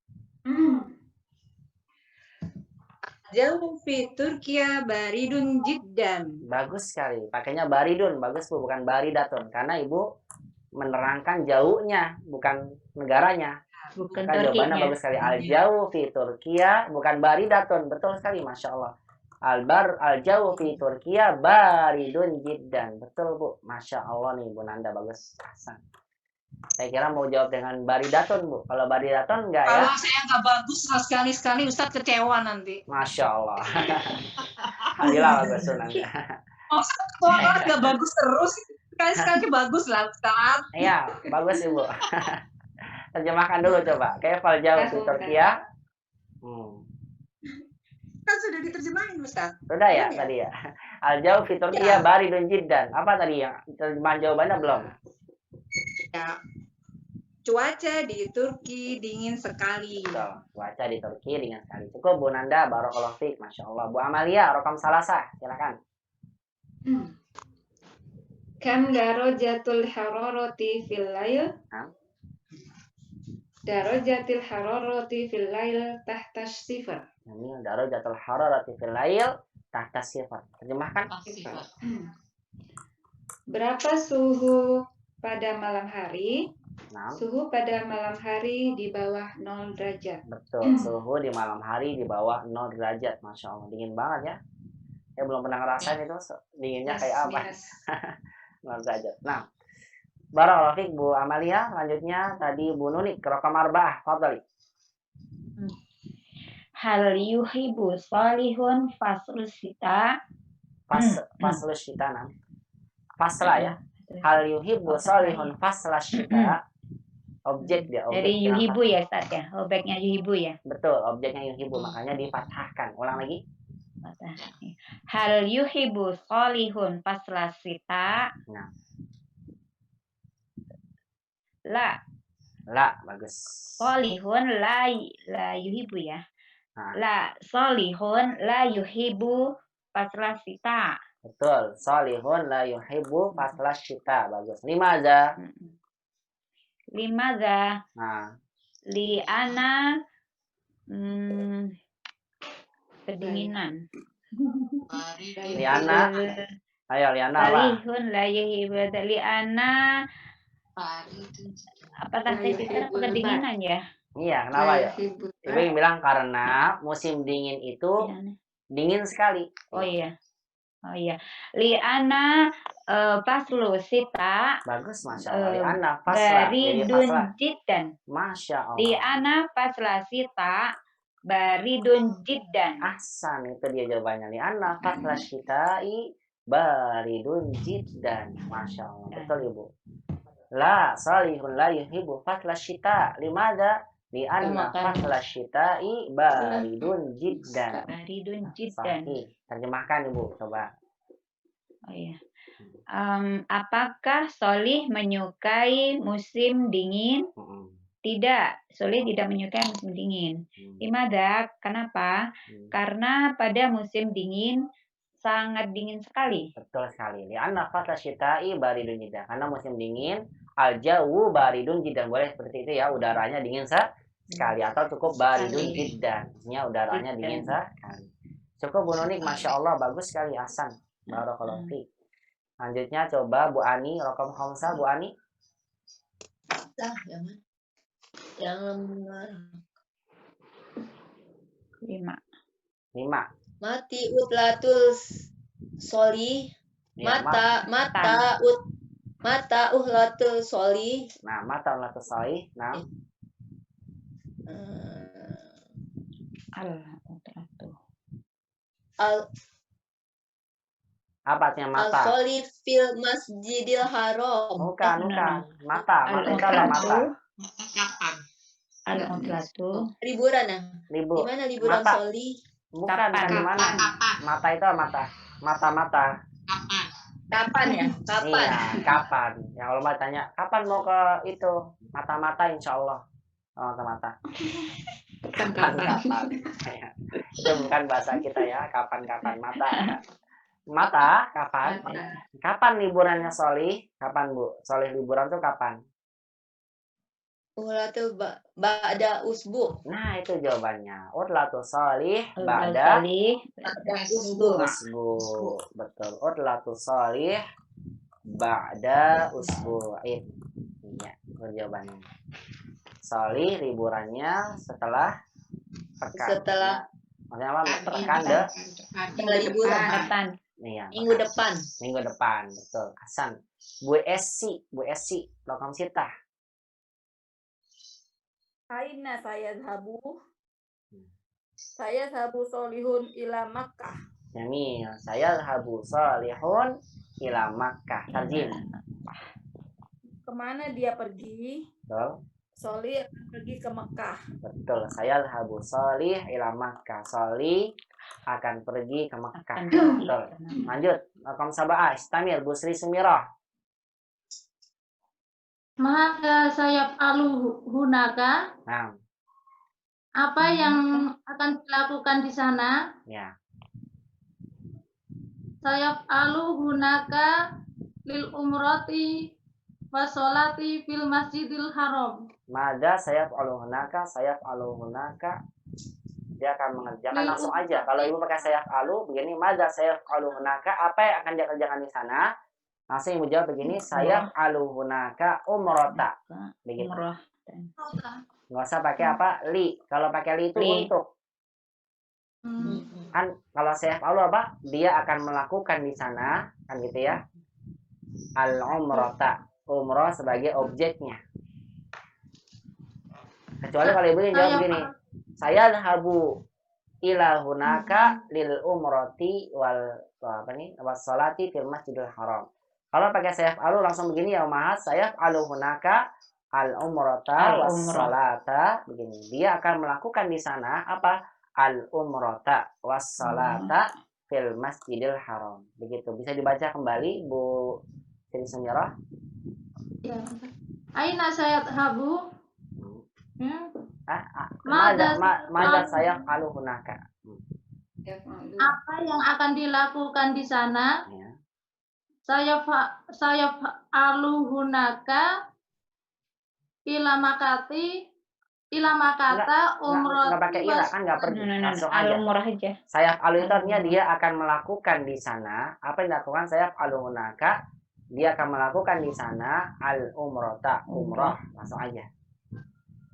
Jawu fi Turkiya baridun jiddan. Bagus sekali. Pakainya baridun. Bagus Bu, bukan baridatun. Karena Ibu menerangkan jauhnya, bukan negaranya. Bukan Maka jawabannya Turkinya. bagus sekali. Al-jawu fi Turkiya, bukan baridatun. Betul sekali, Masya Allah. Al-jawu fi Turkiya baridun jiddan. Betul Bu. Masya Allah nih Bu Nanda, bagus. Hasan. Saya kira mau jawab dengan baridatun Bu. Kalau baridatun enggak ya? Kalau saya nggak bagus sekali-sekali Ustadz kecewa nanti. Masya Allah. Alhamdulillah bagus Bu Nanda. Masa ketua kelas nggak bagus terus? Sekali-sekali bagus lah Ustadz. Iya, bagus Ibu. Terjemahkan dulu coba. Kaifal jawu fi Turkiya. Kan sudah diterjemahin Ustadz. Sudah ya tadi ya. Al-jawu fi Turkiya baridun jiddan. Apa tadi yang terjemahan jawabannya belum? Ya. Cuaca di Turki dingin sekali. Betul. Cuaca di Turki dingin sekali. Cukup Bu Nanda, barakallahu fiik, Masya Allah. Bu Amalia, rokam salasah, silakan. Kam darajatul hararati fil lail? Darajatil hararati fil lail tahta sifar. Ini darajatul hararati fil lail tahta sifar. Terjemahkan. Berapa suhu pada malam hari? Nah. Suhu pada malam hari di bawah 0 derajat. Betul, suhu di malam hari di bawah 0 derajat. Masya Allah, dingin banget ya. Saya belum pernah ngerasain itu dinginnya kayak apa. 0 derajat. Nah, barakallahu fiik Bu Amalia. Lanjutnya tadi Bu Nuni, rokam arba'ah. Fadhali. Hal yuhibu salihun faslus sita. Faslus sita nah. Fasla ya. Hal yuhibu salihun fasla sita. Objek dia. Objek Dari yuhibu ya Ustaz ya. Objeknya yuhibu ya. Betul, objeknya yuhibu. Makanya difathahkan. Ulang lagi. Hal yuhibu salihun fasla sita. Nah. La, bagus. Salihun la yuhibu ya. La salihun la yuhibu fasla sita. Betul. Salihun la yuhibu fasla sita. Bagus. Limaza. Nah. Li'ana kedinginan. Liana. Ayo Liana lah. Salihun la yuhibu li'ana apa tadi kita kedinginan ya? Iya, kenapa ya? Ibu yang bilang karena musim dingin itu dingin sekali. Oh iya. Li'ana faslu sita. Bagus, Masya Allah. Li'ana fasla. Baridun jiddan. Masya Allah. Li'ana fasla sita baridun jiddan. Ahsan, itu dia jawabannya. Li'ana fasla sita'i baridun jiddan. Masya Allah. Betul Ibu. La salihun la yuhibu fasla syita. Limada? Li'anna fasla syita'i baridun jiddan. Baridun jiddan. Sahih. Terjemahkan Ibu, coba. Oh iya. Apakah Solih menyukai musim dingin? Tidak, Solih tidak menyukai musim dingin. Limada? Kenapa? Karena pada musim dingin sangat dingin sekali. Betul sekali. Li'anna fasla syita'i baridun jiddan. Karena musim dingin al-jawu baridun jiddan. Boleh seperti itu ya, udaranya dingin sekali atau cukup baridun jiddan. Maksudnya udaranya dingin sekali. Cukup Bu Nunik, Masya Allah, bagus sekali Hasan. Barakallahu fiik. Lanjutnya coba Bu Ani, rokam khamsah Bu Ani. Mata yang mengarah. 5. Mati utlatul soli. Ya, Mata uhlatul soli. Nah, mata uhlatul soli. Nah. Apa artinya mata? Al-soli fil masjidil haram. Bukan. Mata itu adalah mata. Kapan? Al-utlatu. Liburan ya? Libur. Gimana liburan Mata. soli? Bukan di mana? Mata itu mata. Mata-mata. Kapan ya? Kapan? Iya, kapan. Ya kalau mau tanya, kapan mau ke itu? Mata-mata insya Allah. Oh, mata-mata. Kapan. Itu bukan bahasa kita ya. Kapan-kapan. Mata, kapan? Kapan liburannya Solih? Kapan, Bu? Solih liburan tuh kapan? Uhlatul ba'da usbu. Nah, itu jawabannya. Utlatul Solih ba'da usbu. Betul. Utlatul Solih ba'da usbu'in. Iya, jawabannya. Solih liburannya setelah pekan. Maksudnya apa? Pekan Setelah liburan. Iya, Minggu depan. Betul. Hasan. Bu Esi, lokam sitah. Aina saya zahabu solihun ila Makkah. Jamil. Saya zahabu solihun ila Makkah. Tarjim. Kemana dia pergi? Betul. Solih akan pergi ke Mekah. Betul. Saya zahabu solih ila Makkah. Solih akan pergi ke Mekah. Betul. Lanjut. Lokam sabah. Istamir. Bu Sri Sumirah. Maka sayap hunaka. Nah. Apa yang akan dilakukan di sana? Ya. Sayap hunaka lil umrati wasolati fil masjidil haram. Mada sayap hunaka. Dia akan mengerjakan langsung aja. Kalau ibu pakai sayap begini. Mada sayap hunaka. Apa yang akan dia kerjakan di sana? Langsung ibu jawab begini, sayaf hunaka umrota. Begitu. Nggak usah pakai apa? Li. Kalau pakai li itu untuk. Kan kalau sayaf apa? Dia akan melakukan di sana, kan gitu ya. Al-umrota. Umroh sebagai objeknya. Kecuali kalau ibu jawab begini, saya dhahabu ila hunaka lil umroti wal wassalati fil masjidil haram. Kalau pakai sayaf langsung begini ya Mas, sayaf hunaka al umrata wassalata begini. Dia akan melakukan di sana apa? Al umrata wassalata fil masjidil haram. Begitu. Bisa dibaca kembali Bu Sri Sumirah. Ya. Aina sayat habu? Mada sayaf hunaka. Apa yang akan dilakukan di sana? Ya. Saya hunaka ila makata umroh. Nggak pakai ila kan nggak pergi. Langsung aja. Sayaf itu artinya dia akan melakukan di sana. Apa yang dilakukan sayaf hunaka? Dia akan melakukan di sana al umrota, umroh. Langsung aja.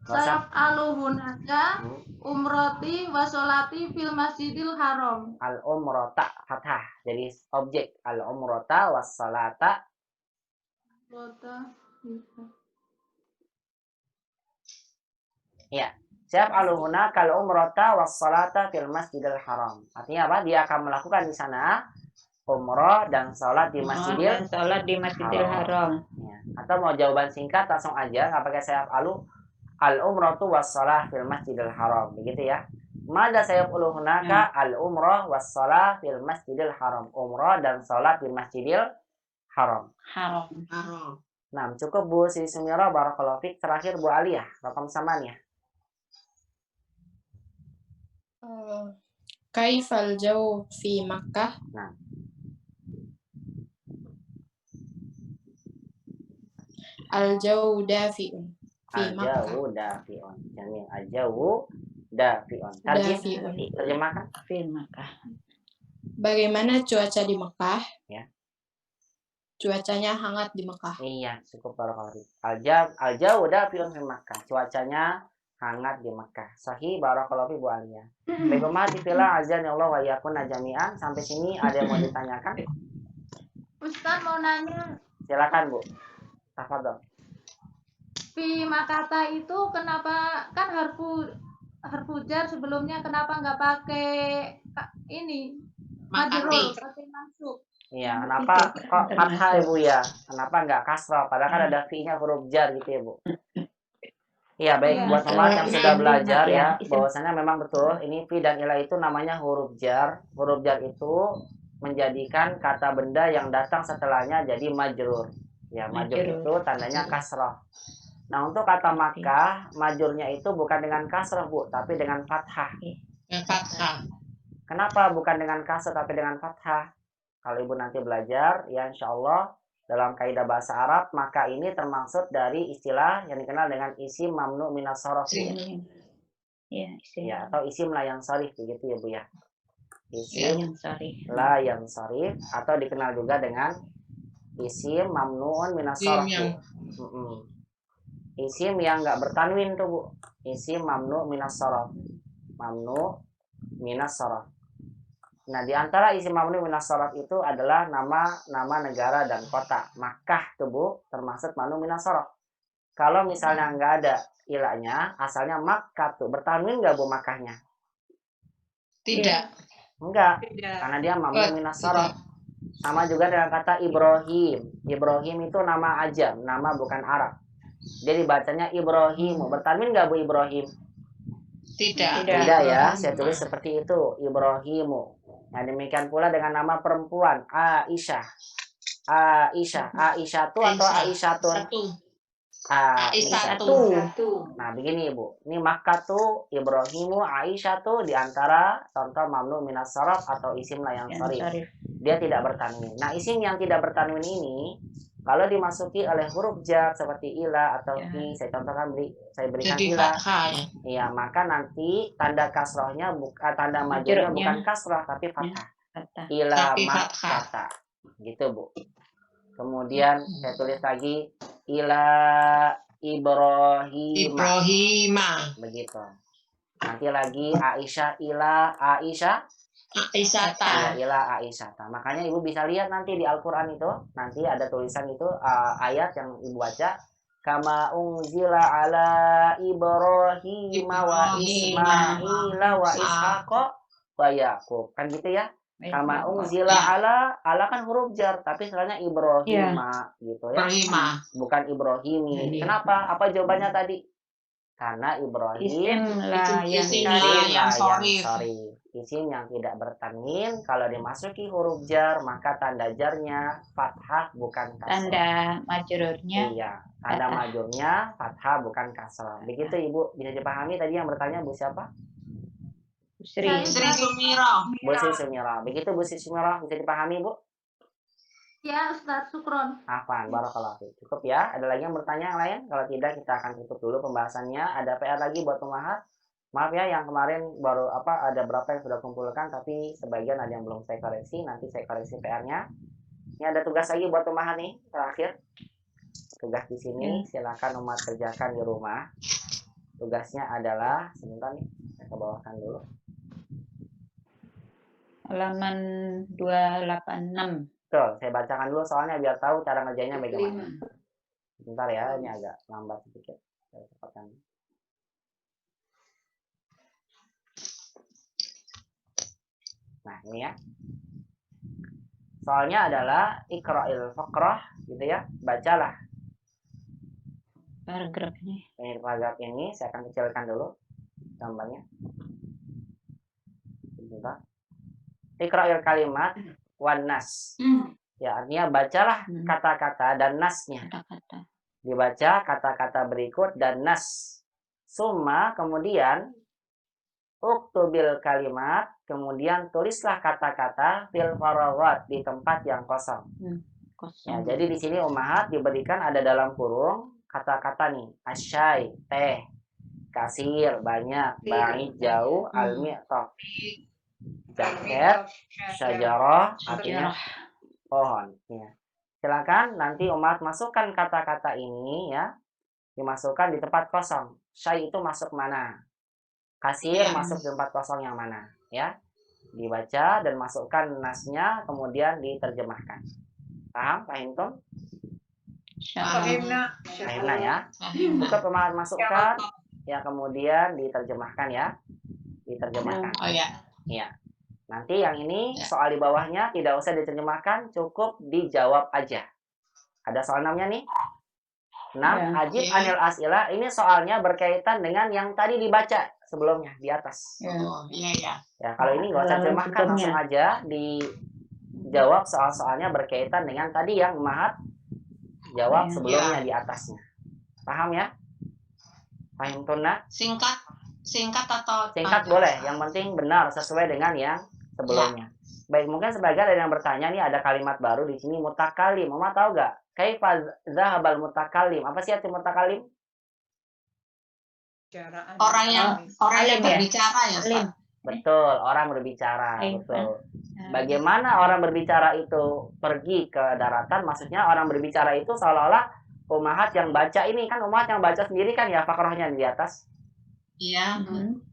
Sayaf hunaka umroti wasolati fil masjidil haram. Al umrota fathah. Jadi objek al umrota wassalata. Ya. Siap hunaka al umrota wassalata fil masjidil haram. Artinya apa? Dia akan melakukan di sana umroh dan sholat di masjidil haram. Ya. Atau mau jawaban singkat langsung aja nggak pakai sayap al umratu wassalah fil masjidil haram. Begitu ya. Mada sayap hunaka al umrah wassalah fil masjidil haram. Umrah dan sholat di masjidil haram. Nah, cukup Bu Sri Sumirah, barakallahu fiik. Terakhir Bu Aliyah, rakam samaniyah. Kaifal jauh fi Makkah? Nah. Al-jauh dafi'un fi Makkah. Al-jauh dafi'un. Jamil. Al-jauh dafi'un. Terjemahkan. Fi Makkah. Bagaimana cuaca di Mekah? Ya. Cuacanya hangat di Mekah. Iya, cukup barakallahu fiik. Al-jawu dafi'un fi Makkah. Cuacanya hangat di Mekah. Sahih barakallahu fiik Bu Alia. Baik ummati fillah azan ya Allah wa iyyakunna jami'an. Sampai sini ada yang mau ditanyakan? Ustaz mau nanya, Silakan Bu. Tafadhol. fi makata itu kenapa kan harfu jar sebelumnya kenapa nggak pakai ini majrur, pakai mansub? Iya, kenapa kok fathah ya Bu ya? Kenapa nggak kasrah? Padahal kan ada fi-nya huruf jar gitu ya Bu. Iya, baik buat teman yang sudah belajar ya, bahwasanya memang betul ini fi dan ila itu namanya huruf jar. Huruf jar itu menjadikan kata benda yang datang setelahnya jadi majrur. Ya, majrur itu tandanya kasrah. Nah, untuk kata Makkah, majurnya itu bukan dengan kasrah, Bu, tapi dengan fathah. Fathah. Kenapa bukan dengan kasrah tapi dengan fathah? Kalau Ibu nanti belajar, ya insya Allah dalam kaidah bahasa Arab, maka ini termaksud dari istilah yang dikenal dengan isim mamnu minas sharaf. Ya, atau isim la yang sharif begitu ya Bu ya. Isim la yang sharif atau dikenal juga dengan isim mamnuun minas sharaf. Isim yang enggak bertanwin tuh Bu. Isim mamnu minas sharaf. Mamnu minas sharaf. Nah, di antara isim mamnu minas sharaf itu adalah nama negara dan kota. Makkah tuh Bu, termasuk mamnu minas sharaf. Kalau misalnya enggak ada ilahnya, asalnya Makkah tuh. Bertanwin enggak Bu Makkahnya? Tidak. Enggak. Karena dia mamnu minas sharaf. Sama juga dengan kata Ibrahim. Ibrahim itu nama ajam, nama bukan Arab. Jadi bacanya Ibrahimu. Bertanwin enggak Bu Ibrahim? Tidak. Tidak ya, saya tulis seperti itu, Ibrahimu. Nah, demikian pula dengan nama perempuan, Aisyah. Aisyah tuh atau Aisyatun? Aisyah tuh. Nah, begini Ibu. Ini Makkah tuh, Ibrahimu, Aisyah tuh diantara contoh mamnu minas sharaf atau isim la yang sharif. Dia tidak bertanwin. Nah, isim yang tidak bertanwin ini kalau dimasuki oleh huruf jar seperti ila atau fi, saya contohkan saya berikan ila. Iya, maka nanti tanda kasrohnya tanda majurnya bukan kasroh tapi fathah. Ila makkata. Gitu Bu. Kemudian saya tulis lagi ila Ibrahima. Begitu. Nanti lagi Aisyah ila Aisyah. Ila Aisyata. Makanya Ibu bisa lihat nanti di Al-Quran itu, nanti ada tulisan itu ayat yang Ibu baca, kama unzila ala Ibrahim wa Ismaila wa Ishaqa wa Yaqub. Kan gitu ya? Kama unzila ala kan huruf jar, tapi setelahnya Ibrahima gitu ya. Bukan Ibrahimi. Kenapa? Apa jawabannya tadi? Karena Ibrahim isim yang sharif. Isim yang tidak bertanwin, kalau dimasuki huruf jar maka tanda jarnya fathah bukan kasrah. Tanda majrurnya. Iya, tanda majrurnya fathah bukan kasrah. Begitu Ibu, bisa dipahami tadi yang bertanya Bu siapa? Sri Sumira. Bu Sri Sumira. Begitu Bu Sri Sumira, bisa dipahami Bu? Ya Ustaz, syukron. Afan, barakallahu fiik. Cukup ya? Ada lagi yang bertanya yang lain? Kalau tidak kita akan tutup dulu pembahasannya. Ada PR lagi buat Ummahat? Maaf ya, yang kemarin baru ada berapa yang sudah kumpulkan, tapi sebagian ada yang belum saya koreksi. Nanti saya koreksi PR-nya. Ini ada tugas lagi buat Ummahat nih, terakhir. Tugas di sini silakan Ummahat kerjakan di rumah. Tugasnya adalah sebentar nih, saya ke bawahkan dulu. Halaman 286. Betul, saya bacakan dulu soalnya biar tahu cara ngerjainnya bagaimana. Sebentar ya, ini agak lambat sedikit. Saya cepatkan. Nah, ini ya. Soalnya adalah iqra'il faqrah gitu ya. Bacalah paragraf ini. Ini paragraf ini saya akan kecilkan dulu gambarnya. Sebentar. Iqra'il kalimat wan nas. Ya, artinya bacalah kata-kata dan nasnya. Dibaca kata-kata berikut dan nas. Summa kemudian uktubil kalimat, kemudian tulislah kata-kata fil faraghat di tempat yang kosong. Ya, jadi di sini Ummahat diberikan ada dalam kurung kata-kata nih, asyai, teh, kasir, banyak, ba'id, jauh, almi, taufik, jaket, syajarah, artinya pohon. Ya. Silakan nanti umat masukkan kata-kata ini ya. Dimasukkan di tempat kosong. Syai itu masuk mana? Kasir masuk di tempat kosong yang mana? Ya. Dibaca dan masukkan nasnya, kemudian diterjemahkan. Paham? Fahimtum? Fahimna ya. Cukup umat masukkan, ya kemudian diterjemahkan ya. Diterjemahkan. Oh ya. Ya. Nanti yang ini soal di bawahnya tidak usah diterjemahkan, cukup dijawab aja. Ada soal 6-nya nih. 6, ajib anil as'ilah. Ini soalnya berkaitan dengan yang tadi dibaca sebelumnya di atas. Oh, iya. Ya, kalau ini nggak usah terjemahkan, langsung aja dijawab soal-soalnya berkaitan dengan tadi yang Mahat jawab sebelumnya di atasnya. Paham ya? Paham tunna? Singkat atau singkat boleh, yang penting benar sesuai dengan yang sebelumnya. Baik, mungkin sebagian ada yang bertanya nih, ada kalimat baru di sini, mutakalim. Mama tahu gak? Kaifa zahabal mutakalim? Apa sih arti mutakalim? Orang yang berbicara ya, Ustaz. Betul, orang berbicara. Betul. Bagaimana orang berbicara itu pergi ke daratan? Maksudnya orang berbicara itu seolah-olah umahat yang baca ini kan umahat yang baca sendiri kan ya fakrohnya di atas. Iya.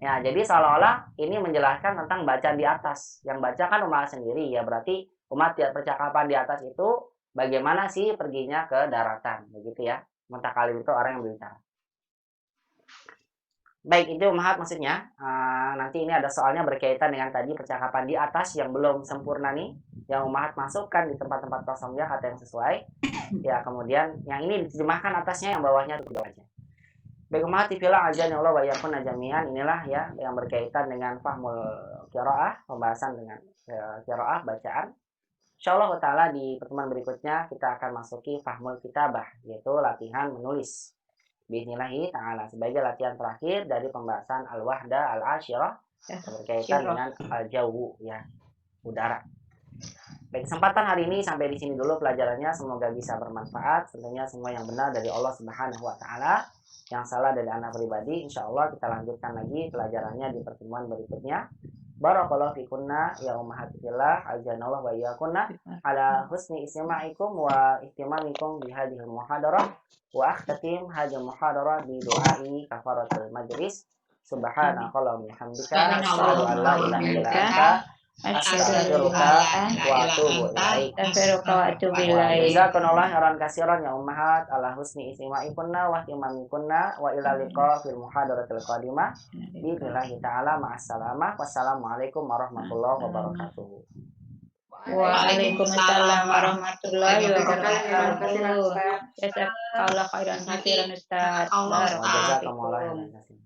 Ya, jadi seolah-olah ini menjelaskan tentang bacaan di atas. Yang baca kan umat sendiri, ya berarti umat percakapan di atas itu bagaimana sih perginya ke daratan, begitu ya. Mutakalim itu orang yang berbicara. Baik, itu umat maksudnya. Nanti ini ada soalnya berkaitan dengan tadi percakapan di atas yang belum sempurna nih. Yang umat masukkan di tempat-tempat kosongnya kata yang sesuai. Ya, kemudian yang ini diterjemahkan atasnya, yang bawahnya itu aja. Baik umat tipilah azan ya Allah wa yakun jami'an. Inilah ya yang berkaitan dengan fahmul qiraah, pembahasan dengan qiraah bacaan. Insyaallah taala di pertemuan berikutnya kita akan masuki fahmul kitabah, yaitu latihan menulis. Bismillahi taala sebagai latihan terakhir dari pembahasan al-wahda al-asyirah berkaitan dengan al-jawu ya, udara. Baik, kesempatan hari ini sampai di sini dulu pelajarannya, semoga bisa bermanfaat. Tentunya semua yang benar dari Allah Subhanahu wa taala. Yang salah dari anak pribadi, insya Allah kita lanjutkan lagi pelajarannya di pertemuan berikutnya. Barakallahu fikunna ya ummahati fillah, ajanallahu wa iyyakunna ala husni istima'ikum wa ihtimamikum bi hadhil muhadarah wa akhtatim hadhil muhadarah bi du'ai kafaratul majlis. Subhanakallahumma wa bihamdika asyhadu an la ilaha illa anta astaghfiruka wa atubu ilaik. Jazakumullah khairan katsiran ya ummahat ala husni istima'ikunna wa ihtimamikunna wa ila liqa fil muhadaratil qadimah. Billahi ta'ala ma'assalamah. Wassalamualaikum warahmatullahi wabarakatuh. Waalaikumsalam warahmatullahi wabarakatuh. Jazakallahu khairan katsiran Ustaz. Jazakumullah khairan katsiran.